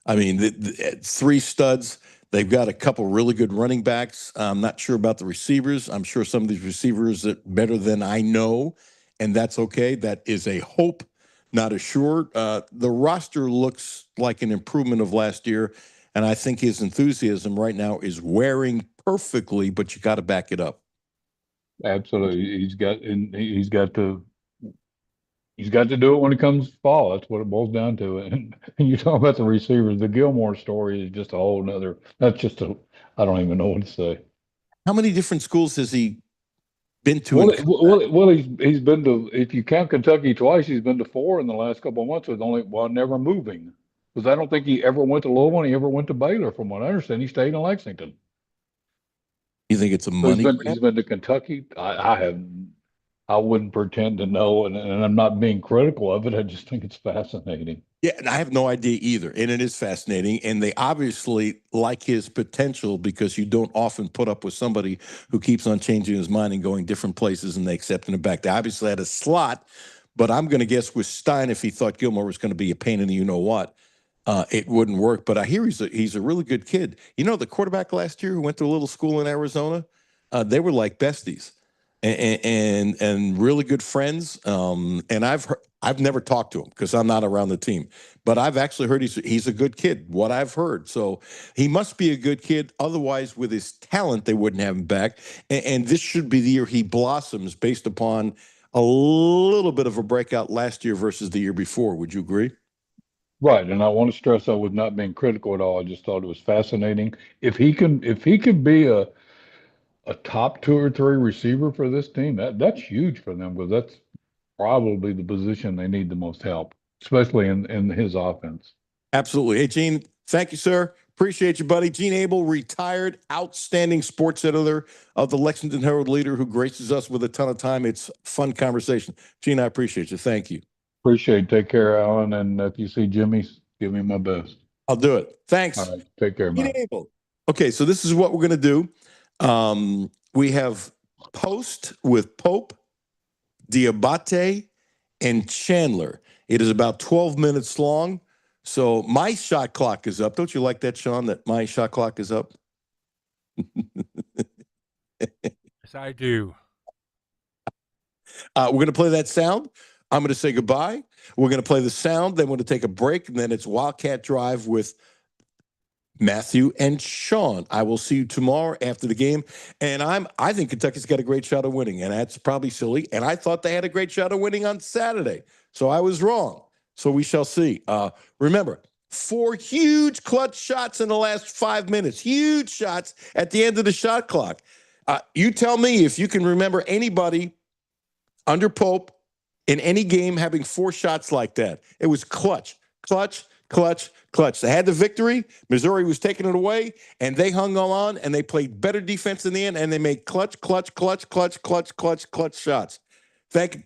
Speaker 5: I mean, the 3 studs. They've got a couple really good running backs. I'm not sure about the receivers. I'm sure some of these receivers are better than I know, and that's okay. That is a hope, not a sure. The roster looks like an improvement of last year, and I think his enthusiasm right now is wearing perfectly, but you got to back it up.
Speaker 19: Absolutely, he's got to do it when it comes fall. That's what it boils down to. And you talk about the receivers. The Gilmore story is just a whole nother. That's just I don't even know what to say.
Speaker 5: How many different schools has he been to?
Speaker 19: Well, he's been to. If you count Kentucky twice, he's been to 4 in the last couple of months. With never moving. Because I don't think he ever went to Louisville. And he ever went to Baylor, from what I understand. He stayed in Lexington.
Speaker 5: You think it's a money?
Speaker 19: He's been to Kentucky. I wouldn't pretend to know, and I'm not being critical of it. I just think it's fascinating.
Speaker 5: Yeah, and I have no idea either. And it is fascinating. And they obviously like his potential because you don't often put up with somebody who keeps on changing his mind and going different places and they accept him back. They obviously had a slot, but I'm going to guess with Stein, if he thought Gilmore was going to be a pain in the you-know-what, it wouldn't work. But I hear he's a really good kid. You know, the quarterback last year who went to a little school in Arizona, they were like besties. And really good friends. And I've never talked to him because I'm not around the team, but I've actually heard he's a good kid. What I've heard, so he must be a good kid. Otherwise, with his talent, they wouldn't have him back. And this should be the year he blossoms, based upon a little bit of a breakout last year versus the year before. Would you agree?
Speaker 19: Right, and I want to stress I was not being critical at all. I just thought it was fascinating. If he could be a top 2 or 3 receiver for this team, that's huge for them, because that's probably the position they need the most help, especially in his offense.
Speaker 5: Absolutely. Hey, Gene, thank you, sir. Appreciate you, buddy. Gene Abel, retired, outstanding sports editor of the Lexington Herald-Leader, who graces us with a ton of time. It's fun conversation. Gene, I appreciate you. Thank you.
Speaker 19: Appreciate it. Take care, Alan. And if you see Jimmy, give me my best.
Speaker 5: I'll do it. Thanks.
Speaker 19: All right. Take care, man.
Speaker 5: Okay, so this is what we're going to do. We have Post with Pope, Diabate, and Chandler. It is about 12 minutes long. So my shot clock is up. Don't you like that, Sean, that my shot clock is up?
Speaker 8: Yes, I do.
Speaker 5: We're going to play that sound. I'm going to say goodbye. We're going to play the sound. Then we're going to take a break. And then it's Wildcat Drive with Matthew and Sean. I will see you tomorrow after the game. And I think Kentucky's got a great shot of winning. And that's probably silly. And I thought they had a great shot of winning on Saturday. So I was wrong. So we shall see. Remember, 4 huge clutch shots in the last 5 minutes. Huge shots at the end of the shot clock. You tell me if you can remember anybody under Pope in any game having 4 shots like that. It was clutch, clutch, clutch, clutch. They had the victory. Missouri was taking it away, and they hung on, and they played better defense in the end, and they made clutch, clutch, clutch, clutch, clutch, clutch, clutch shots. Thank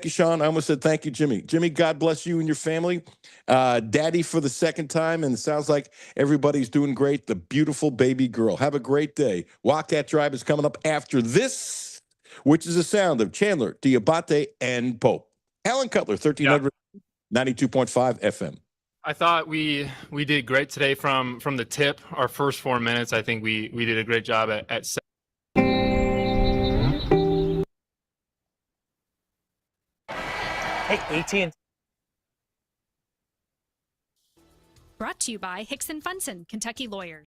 Speaker 5: you, Sean. I almost said thank you, Jimmy. Jimmy, God bless you and your family. Daddy for the second time, and it sounds like everybody's doing great. The beautiful baby girl. Have a great day. Wildcat Drive is coming up after this, which is the sound of Chandler, Diabate, and Pope. Alan Cutler, 1300 92.5 FM.
Speaker 1: I thought we did great today from the tip. Our first 4 minutes, I think we did a great job at
Speaker 22: Hey, AT&T.
Speaker 20: Brought to you by Hickson Funson, Kentucky Lawyers.